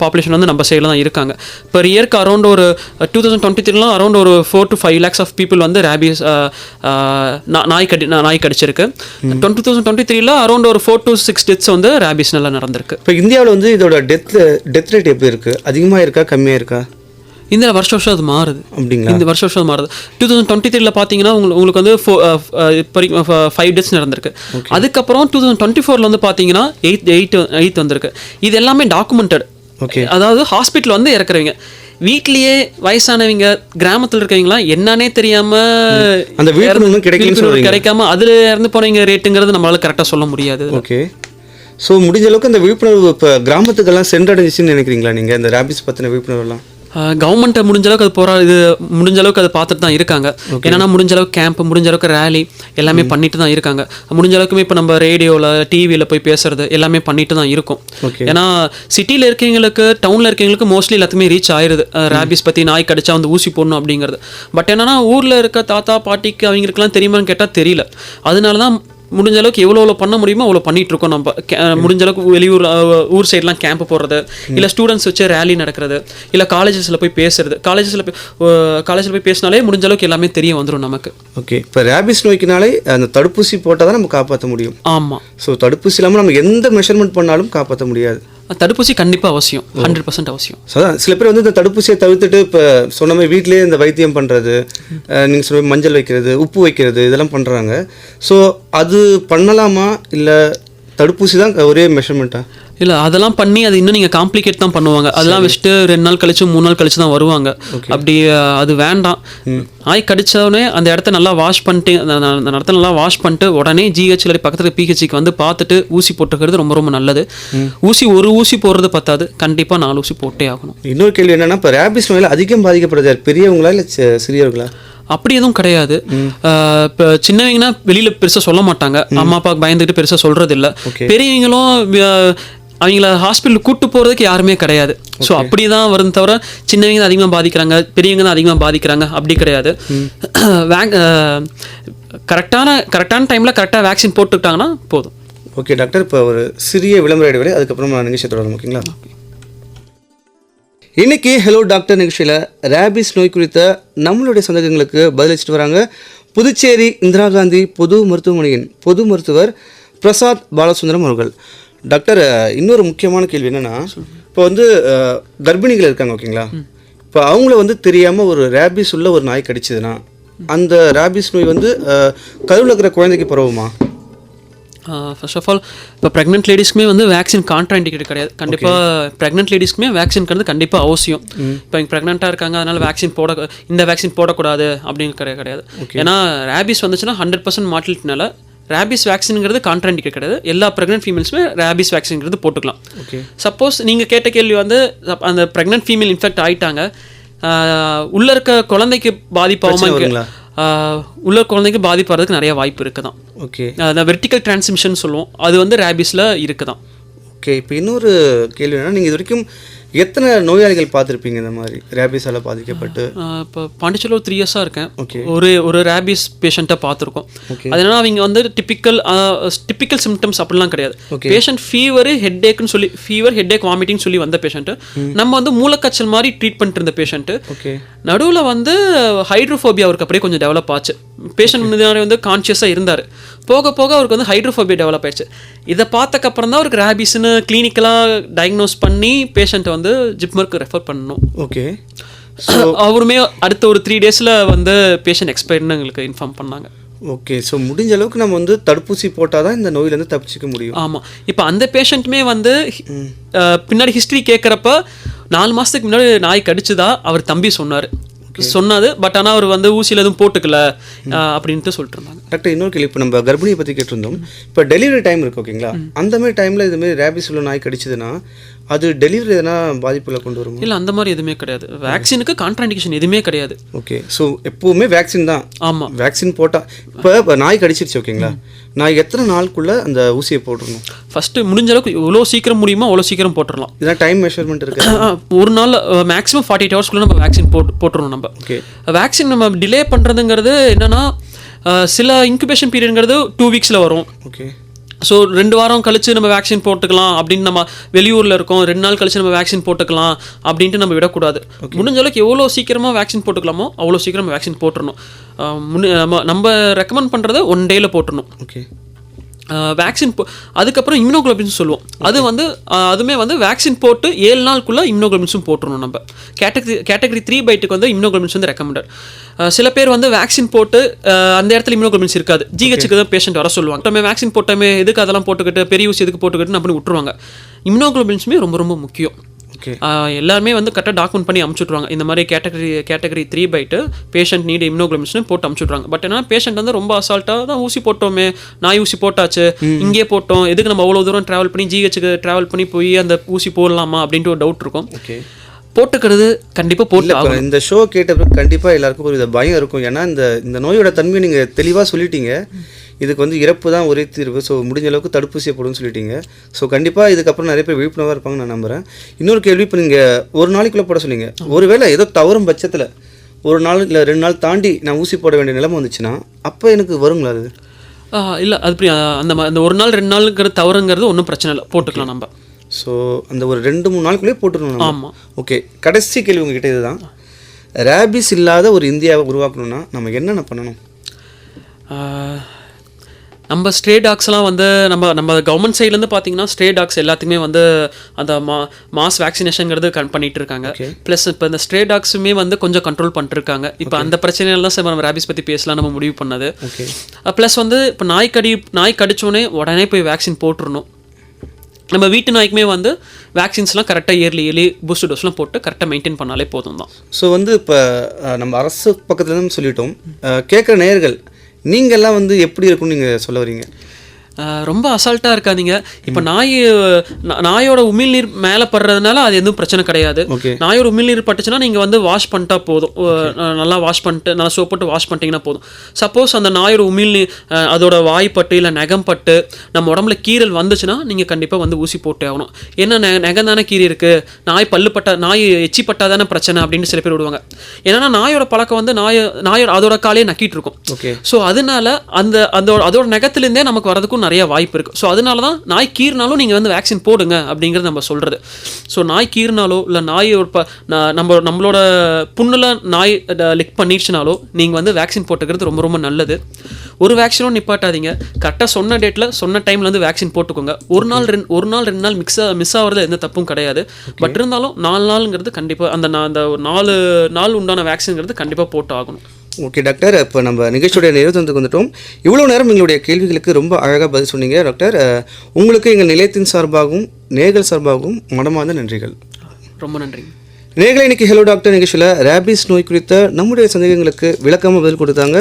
S2: பாப்புலேஷன் வந்து நம்ம சைடில் தான் இருக்காங்க. பெர் இயர்க்கு அரௌண்ட் ஒரு 2023 அரௌண்ட் ஒரு 4 to 5 lakhs ஆஃப் பீப்புள் வந்து ரேபிஸ் நாய் கடிச்சிருக்கு. 2023 அரௌண்ட் ஒரு 4 to 6 டெத்ஸ் வந்து ரேபிஸ்னால நடந்திருக்கு.
S1: இப்போ இந்தியாவில் வந்து இதோட டெத் ரேட் எப்படி இருக்குது? அதிகமாக இருக்கா, கம்மியாக இருக்கா?
S2: இந்த வருஷம் அது மாறுது.
S1: அப்படிங்களா?
S2: இந்த வருஷம் மாறுது. 2023 பார்த்தீங்கன்னா உங்களுக்கு வந்து 5 டெத்ஸ் நடந்திருக்கு. அதுக்கப்புறம் 2024 வந்து பார்த்தீங்கன்னா 8 வந்திருக்கு. இது எல்லாமே டாக்குமெண்டட். அதாவது ஹாஸ்பிட்டல் வந்து இறக்குறவங்க, வீட்லயே வயசானவங்க, கிராமத்தில் இருக்கவங்களாம் என்னன்னே தெரியாம
S1: அந்த விழிப்புணர்வு
S2: கிடைக்காம அதுல இறந்து போனவங்க ரேட்டுங்கிறது நம்மளால கரெக்டாக சொல்ல முடியாது.
S1: ஓகே, ஸோ முடிஞ்ச அளவுக்கு அந்த விழிப்புணர்வு இப்போ கிராமத்துக்கெல்லாம் சென்றடைஞ்சிச்சுன்னு நினைக்கிறீங்களா நீங்கள்? இந்த ரேபிஸ் பற்றின விழிப்புணர்வுலாம்
S2: கவர்மெண்ட்டை முடிஞ்ச அளவுக்கு அது முடிஞ்ச அளவுக்கு அதை பார்த்துட்டு தான் இருக்காங்க. ஏன்னா முடிஞ்ச அளவுக்கு கேம்ப், முடிஞ்ச அளவுக்கு ரேலி எல்லாமே பண்ணிட்டு தான் இருக்காங்க. முடிஞ்ச அளவுக்குமே இப்போ நம்ம ரேடியோவில் டிவியில் போய் பேசுறது எல்லாமே பண்ணிட்டு தான் இருக்கும். ஏன்னா சிட்டியில் இருக்கவங்களுக்கு, டவுனில் இருக்கவங்களுக்கு மோஸ்ட்லி எல்லாத்துக்குமே ரீச் ஆயிடுது ரேபிஸ் பற்றி, நாய் கடிச்சா வந்து ஊசி போடணும் அப்படிங்கிறது. பட் என்னன்னா ஊரில் இருக்க தாத்தா பாட்டிக்கு அவங்களுக்குலாம் தெரியுமான்னு கேட்டால் தெரியல. அதனால தான் முடிஞ்ச அளவுக்கு எவ்வளோ பண்ண முடியுமோ அவ்வளோ பண்ணிட்டு இருக்கோம் நம்ம. முடிஞ்ச அளவுக்கு வெளியூர் ஊர் சைட்லாம் கேம்ப் போடுறது, இல்லை ஸ்டூடெண்ட்ஸ் வச்சு ரேலி நடக்கிறது, இல்லை காலேஜஸில் போய் பேசுறது. காலேஜில் போய் பேசினாலே முடிஞ்ச அளவுக்கு எல்லாமே தெரிய வந்துடும் நமக்கு.
S1: ஓகே, இப்போ ரேபிஸ் நோய்க்குனாலே அந்த தடுப்பூசி போட்டால் தான் நம்ம காப்பாற்ற முடியும்.
S2: ஆமாம்.
S1: ஸோ தடுப்பூசி இல்லாமல் நம்ம எந்த மெஷர்மெண்ட் பண்ணாலும் காப்பாற்ற முடியாது.
S2: தடுப்பூசி கண்டிப்பாக அவசியம், 100% அவசியம்.
S1: சில பேர் வந்து இந்த தடுப்பூசியை தவிர்த்துட்டு இப்போ சொன்ன மாதிரி வீட்டிலேயே இந்த வைத்தியம் பண்ணுறது, நீங்கள் சொன்ன மஞ்சள் வைக்கிறது, உப்பு வைக்கிறது, இதெல்லாம் பண்ணுறாங்க. ஸோ அது பண்ணலாமா, இல்லை தடுப்பூசி தான் ஒரே மெஷர்மெண்ட்டா?
S2: இல்லை, அதெல்லாம் பண்ணி அது இன்னும் நீங்கள் காம்ப்ளிகேட் தான் பண்ணுவாங்க. அதெல்லாம் வச்சுட்டு 2 நாள் கழிச்சு 3 நாள் கழிச்சு தான் வருவாங்க. அப்படி அது வேண்டாம். நாய் கடிச்சோடனே அந்த இடத்த நல்லா வாஷ் பண்ணிட்டு, அந்த இடத்த நல்லா வாஷ் பண்ணிட்டு உடனே ஜிஹெச்சில் பக்கத்தில் பிஹெச்சிக்கு வந்து பார்த்துட்டு ஊசி போட்டுக்கிறது ரொம்ப ரொம்ப நல்லது. ஒரு ஊசி போடுறது பத்தாது, கண்டிப்பாக 4 ஊசி போட்டே ஆகணும்.
S1: இன்னொரு கேள்வி என்னன்னா, இப்போ ரேபிஸ் நோயில் அதிகம் பாதிக்கப்படுறது பெரியவங்களா இல்லை சிறியவர்களா?
S2: அப்படி எதுவும் கிடையாது. இப்போ சின்னவங்கன்னா வெளியில் பெருசாக சொல்ல மாட்டாங்க, அம்மா அப்பாவுக்கு பயந்துக்கிட்டு பெருசாக சொல்கிறது இல்லை. பெரியவங்களும் அவங்கள ஹாஸ்பிட்டலுக்கு கூட்டு போகிறதுக்கு யாருமே கிடையாது. ஸோ அப்படி தான் வரும் தவிர சின்னவங்க தான் அதிகமாக பாதிக்கிறாங்க, பெரியவங்க தான் அதிகமாக பாதிக்கிறாங்க அப்படி கிடையாது. கரெக்டான டைமில் கரெக்டாக வேக்சின் போட்டுக்கிட்டாங்கன்னா போதும்.
S1: ஓகே டாக்டர், இப்போ ஒரு சிறிய விளம்பர இடைவெளி, அதுக்கப்புறம் நான் நிகழ்ச்சி தொடரும். ஓகேங்களா? இன்னைக்கு ஹலோ டாக்டர் நிகழ்ச்சியில் ரேபிஸ் நோய் குறித்த நம்மளுடைய சந்தேகங்களுக்கு பதிலளிச்சுட்டு வராங்க புதுச்சேரி இந்திரா காந்தி பொது மருத்துவமனையின் பொது மருத்துவர் பிரசாத் பாலசுந்தரம் அவர்கள். டாக்டர், இன்னொரு முக்கியமான கேள்வி என்னென்னா, இப்போ வந்து கர்ப்பிணிகள் இருக்காங்க, ஓகேங்களா? இப்போ அவங்கள வந்து தெரியாமல் ஒரு ரேபிஸ் உள்ள ஒரு நாய் கடிச்சதுன்னா அந்த ரேபிஸ் நோய் வந்து கருவில் இருக்கிற குழந்தைக்கு பரவுமா?
S2: ஃபர்ஸ்ட் ஆஃப் ஆல் இப்போ ப்ரெக்னென்ட் லேடிஸ்க்குமே வந்து வேக்சின் கான்ட்ராண்டிகேட் கிடையாது. கண்டிப்பாக ப்ரெக்னென்ட் லேடிஸ்க்குமே வேக்சின்கிறது கண்டிப்பாக அவசியம். இப்போ இங்கே ப்ரெக்னெண்ட்டாக இருக்காங்க, அதனால் இந்த வேக்சின் போடக்கூடாது அப்படின்னு கிடையாது. ஏன்னா ரேபிஸ் வந்துச்சுன்னா 100% மார்ட்டிலிட்டினால ரேபிஸ் வேக்சின்ங்கிறது கான்ட்ராண்டிகேட் கிடையாது. எல்லா ப்ரெக்னென்ட் ஃபீமேல்ஸுமே ரேபிஸ் வேக்சின்ங்கிறது போட்டுக்கலாம். சப்போஸ் நீங்கள் கேட்ட கேள்வி வந்து அந்த ப்ரெக்னென்ட் ஃபீமேல் இன்ஃபெக்ட் ஆகிட்டாங்க, உள்ளே இருக்க குழந்தைக்கு பாதிப்பாகுமா? உள்ள குழந்தைக்கு பாதிப்படுறதுக்கு நிறைய வாய்ப்பு இருக்குதான்.
S1: ஓகே,
S2: அந்த வெர்டிக்கல் டிரான்ஸ்மிஷன் சொல்லுவோம், அது வந்து ரேபிஸில் இருக்குதான்.
S1: ஓகே, இப்போ இன்னொரு கேள்வி என்னன்னா, நீங்கள் இது வரைக்கும் எத்தனை நோயாளிகள் பார்த்துருப்பீங்க இந்த மாதிரி ரேபிஸால் பாதிக்கப்பட்டு?
S2: இப்போ பாண்டிச்சேரியில் ஒரு 3 இயர்ஸாக இருக்கேன்.
S1: ஓகே.
S2: ஒரு ரேபிஸ் பேஷண்ட்டை பார்த்துருக்கோம். அது என்னன்னா அவங்க வந்து டிப்பிக்கல் சிம்டம்ஸ் அப்படிலாம் கிடையாது. பேஷண்ட் ஃபீவர் ஹெட்டேக் வாமிட்டிங் சொல்லி வந்த பேஷண்ட்டு. நம்ம வந்து மூலக்காய்ச்சல் மாதிரி ட்ரீட் பண்ணிட்டு இருந்த பேஷண்ட்டு.
S1: ஓகே.
S2: நடுவில் வந்து ஹைட்ரோஃபோபியா அவருக்கு அப்படியே கொஞ்சம் டெவலப் ஆச்சு. பேஷண்ட் முன்னாடி வந்து கான்ஷியஸாக இருந்தார். போக போக அவருக்கு வந்து ஹைட்ரோஃபோபியா டெவலப் ஆயிடுச்சு. இதை பார்த்தக்கப்புறம் தான் அவருக்கு ரேபிஸ்ன்னு கிளினிக்கலாக டயக்னோஸ் பண்ணி பேஷண்ட்டை வந்து ஜிப்மருக்கு ரெஃபர் பண்ணணும்.
S1: ஓகே.
S2: அவருமே அடுத்த ஒரு 3 days வந்து பேஷண்ட் எக்ஸ்பைர்ட்னு எங்களுக்கு இன்ஃபார்ம் பண்ணாங்க.
S1: ஓகே. ஸோ முடிஞ்ச அளவுக்கு நம்ம வந்து தடுப்பூசி போட்டால் தான் இந்த நோயிலேருந்து தப்பிச்சிக்க முடியும்.
S2: ஆமாம். இப்போ அந்த பேஷண்ட்டுமே வந்து பின்னாடி ஹிஸ்ட்ரி கேட்குறப்ப 4 மாதத்துக்கு முன்னாடி நாய் கடிச்சுதா அவர் தம்பி சொன்னாது. பட் ஆனால் அவர் வந்து ஊசியில் எதுவும் போட்டுக்கல அப்படின்ட்டு சொல்லிட்டு இருந்தாங்க.
S1: டாக்டர், இன்னொரு கேள்வி. இப்போ நம்ம கர்ப்பிணியை பற்றி கேட்டிருந்தோம். இப்போ டெலிவரி டைம் இருக்கு ஓகேங்களா, அந்த மாதிரி டைமில் இதுமாரி ரேபிஸ் உள்ள நாய் கடிச்சதுன்னா அது டெலிவரி எதனா பாதிப்புல கொண்டு வரும்?
S2: இல்லை, அந்த மாதிரி எதுவுமே கிடையாது. வேக்சினுக்கு கான்ட்ராண்டிகேஷன் எதுவுமே கிடையாது.
S1: ஓகே. ஸோ எப்போவுமே வேக்சின் தான்.
S2: ஆமாம்.
S1: வேக்சின் போட்டால் இப்போ நாய் கடிச்சிருச்சு ஓகேங்களா, நான் எத்தனை நாளுக்குள்ளே அந்த ஊசியை போட்டுருணும்?
S2: ஃபஸ்ட்டு முடிஞ்ச அளவுக்கு எவ்வளோ சீக்கிரம் முடியுமோ அவ்வளோ சீக்கிரம் போட்டுடலாம்.
S1: இதான் டைம் மெஷர்மெண்ட் இருக்கு.
S2: ஒரு நாள் மேக்ஸிமம் 48 ஹவர்ஸ்க்குள்ளே நம்ம வேக்சின் போட்டுருணும். நம்ம
S1: ஓகே.
S2: வேக்சின் நம்ம டிலே பண்ணுறதுங்கிறது என்னென்னா சில இன்குபேஷன் பீரியட்ங்கிறது 2 weeksல வரும்.
S1: ஓகே.
S2: ஸோ 2 வாரம் கழிச்சு நம்ம வேக்சின் போட்டுக்கலாம் அப்படின்னு நம்ம வெளியூரில் இருக்கோம், 2 நாள் கழிச்சு நம்ம வேக்சின் போட்டுக்கலாம் அப்படின்ட்டு நம்ம விடக்கூடாது. முடிஞ்ச அளவுக்கு எவ்வளோ சீக்கிரமாக வேக்சின் போட்டுக்கலாமோ அவ்வளோ சீக்கிரம் வேக்சின் போட்டுடணும். நம்ம ரெக்கமெண்ட் பண்ணுறது 1 dayல போட்டுடணும்.
S1: ஓகே.
S2: வேக்சின் அதுக்கப்புறம் இம்யூனோகுளோபின்ஸ் சொல்லுவோம். அது வந்து அதுவுமே வந்து வேக்சின் போட்டு 7 நாளுக்குள்ளே இம்யூனோகுளோபின்ஸும் போட்டுருணும். நம்ம கேட்டகரி 3 பைட்டுக்கு வந்து இம்யூனோகுளோபின்ஸ் வந்து ரெக்கமெண்டட். சில பேர் வந்து வேக்சின் போட்டு அந்த இடத்துல இம்யூனோகுளோபின்ஸ் இருக்காது, ஜிஹெச்சுக்கு தான் பேஷண்ட் வர சொல்லுவாங்க. நம்ம வேக்சின் போட்டோமே எதுக்கு அதெல்லாம் போட்டுக்கிட்டு பெரிய ஊசி எதுக்கு போட்டுக்கிட்டு அப்படி விட்டுருவாங்க. இம்யூனோகுளோபின்ஸுமே ரொம்ப ரொம்ப முக்கியம். எல்லாருமே வந்து கரெக்டாக டாக்குமெண்ட் பண்ணி அமுச்சுட்ருவாங்க. இந்த மாதிரி கேட்டகரி 3 பைட்டு பேஷண்ட் நீட் இம்யூனோகுளோபின்ஸ்னு போட்டு அமுச்சுட்றாங்க. பட் ஏன்னா பேஷண்ட் வந்து ரொம்ப அசால்ட்டாக தான் ஊசி போட்டோமே, நாய் ஊசி போட்டாச்சு, இங்கே போட்டோம், எதுக்கு நம்ம அவ்வளோ தூரம் ட்ராவல் பண்ணி ஜிஹெச்சுக்கு ட்ராவல் பண்ணி போய் அந்த ஊசி போடலாமா அப்படின்ட்டு ஒரு டவுட் இருக்கும். போட்டுக்கிறது கண்டிப்பாக போட்டு.
S1: இந்த ஷோ கேட்ட பிறகு கண்டிப்பாக எல்லாருக்கும் ஒரு பயம் இருக்கும். ஏன்னா இந்த நோயோட தன்மையை நீங்கள் தெளிவாக சொல்லிட்டீங்க. இதுக்கு வந்து இறப்பு தான் ஒரே தீர்வு. ஸோ முடிஞ்ச அளவுக்கு தடுப்பூசியை போடுன்னு சொல்லிட்டீங்க. ஸோ கண்டிப்பாக இதுக்கப்புறம் நிறைய பேர் விழிப்புணர்வாக இருப்பாங்க நான் நம்புகிறேன். இன்னொரு கேள்வி, இப்போ நீங்கள் ஒரு நாளைக்குள்ளே போட சொன்னீங்க. ஒருவேளை ஏதோ தவறும் பட்சத்தில் 1 நாள் இல்லை 2 நாள் தாண்டி நான் ஊசி போட வேண்டிய நிலைமை வந்துச்சுன்னா அப்போ எனக்கு வருங்களா அது?
S2: இல்லை, அது அந்த 1 நாள் 2 நாளுங்கிறது தவறுங்கிறது ஒன்றும் பிரச்சனை இல்லை, போட்டுக்கலாம் நம்ம.
S1: ஸோ அந்த ஒரு 2-3 நாளுக்குள்ளேயே போட்டுருணும்.
S2: ஆமாம்.
S1: ஓகே. கடைசி கேள்வி உங்ககிட்ட இதுதான். ரேபிஸ் இல்லாத ஒரு இந்தியாவை உருவாக்கணும்னா நம்ம என்னென்ன பண்ணணும்?
S2: நம்ம ஸ்ட்ரே டாக்ஸ்லாம் வந்து நம்ம கவர்மெண்ட் சைட்லேருந்து பார்த்தீங்கன்னா ஸ்ட்ரே டாக்ஸ் எல்லாத்துக்குமே வந்து அந்த மாஸ் வேக்சினேஷனுங்கிறது பண்ணிட்டு இருக்காங்க. ப்ளஸ் இப்போ இந்த ஸ்ட்ரே டாக்ஸுமே வந்து கொஞ்சம் கண்ட்ரோல் பண்ணிட்டுருக்காங்க. இப்போ அந்த பிரச்சனையெல்லாம் சார் நம்ம ரேபிஸ் பற்றி பேசலாம் நம்ம முடிவு பண்ணது. ப்ளஸ் வந்து இப்போ நாய் கடிச்சோடனே உடனே போய் வேக்சின் போட்டுருணும். நம்ம வீட்டு நாய்க்குமே வந்து வேக்சின்ஸ்லாம் கரெக்டாக இயர்லி பூஸ்டர் டோஸ்லாம் போட்டு கரெக்டாக மெயின்டைன் பண்ணாலே போதும் தான்.
S1: ஸோ வந்து இப்போ நம்ம அரசு பக்கத்துலேருந்து சொல்லிட்டோம். கேட்குற நேயர்கள் நீங்கள்லாம் வந்து எப்படி இருக்குன்னு நீங்கள் சொல்ல வரீங்க?
S2: ரொம்ப அசால்ட்டாக இருக்காதீங்க. இப்போ நாயோட உமிழ்நீர் மேலே படுறதுனால அது எதுவும் பிரச்சனை கிடையாது. நாயோட உமிழ்நீர் பட்டுச்சுன்னா நீங்கள் வந்து வாஷ் பண்ணிட்டா போதும். நல்லா வாஷ் பண்ணிட்டு நல்லா சோப் போட்டு வாஷ் பண்ணிட்டீங்கன்னா போதும். சப்போஸ் அந்த நாயோட உமிழ்நீர் அதோட வாய்ப்பட்டு இல்லை நகம் பட்டு நம்ம உடம்புல கீரல் வந்துச்சுன்னா நீங்கள் கண்டிப்பாக வந்து ஊசி போட்டே ஆகணும். ஏன்னா நகம் தானே கீரி இருக்குது, நாய் எச்சி பட்டா தானே பிரச்சனை அப்படின்னு சில பேர் விடுவாங்க. ஏன்னா நாயோட பழக்கம் வந்து நாயோட அதோட காலையே நக்கிட்டு இருக்கும். ஸோ அதனால அதோட நகத்துலேருந்தே நமக்கு வரதுக்கும் நிறைய வாய்ப்பு இருக்குது. ஸோ அதனால தான் நாய் கீறினாலும் நீங்கள் வந்து வேக்சின் போடுங்க அப்படிங்கிறது நம்ம சொல்கிறது. ஸோ நாய் கீறினாலோ இல்லை நம்மளோட புண்ணில் நாய் லிக் பண்ணிடுச்சுனாலோ நீங்கள் வந்து வேக்சின் போட்டுக்கிறது ரொம்ப ரொம்ப நல்லது. ஒரு வேக்சினும் நிப்பாட்டாதீங்க. கரெக்டாக சொன்ன டேட்டில் சொன்ன டைமில் வந்து வேக்சின் போட்டுக்கோங்க. ஒரு நாள் 2 நாள் மிஸ் ஆகிறது எந்த தப்பும் கிடையாது. பட் இருந்தாலும் 4 நாளுங்கிறது கண்டிப்பாக அந்த 4 நாள் உண்டான வேக்சின்ங்கிறது கண்டிப்பாக போட்டு ஆகணும்.
S1: ஓகே டாக்டர், இப்போ நம்ம நிகழ்ச்சியோடைய நேரத்துக்கு வந்துட்டோம். இவ்வளோ நேரம் எங்களுடைய கேள்விகளுக்கு ரொம்ப அழகாக பதில் சொன்னீங்க டாக்டர். உங்களுக்கு எங்கள் நிலையத்தின் சார்பாகவும் நேர்கள் சார்பாகவும் மனமார்ந்த நன்றிகள்.
S2: ரொம்ப நன்றி.
S1: நேர்களை இன்னைக்கு ஹலோ டாக்டர் நிகழ்ச்சியில் ரேபிஸ் நோய் குறித்த நம்முடைய சந்தேகங்களுக்கு விளக்கமாக பதில் கொடுத்தாங்க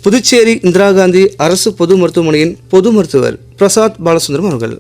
S1: புதுச்சேரி இந்திரா காந்தி அரசு பொது மருத்துவமனையின் பொது மருத்துவர் பிரசாத் பாலசுந்தரம் அவர்கள்.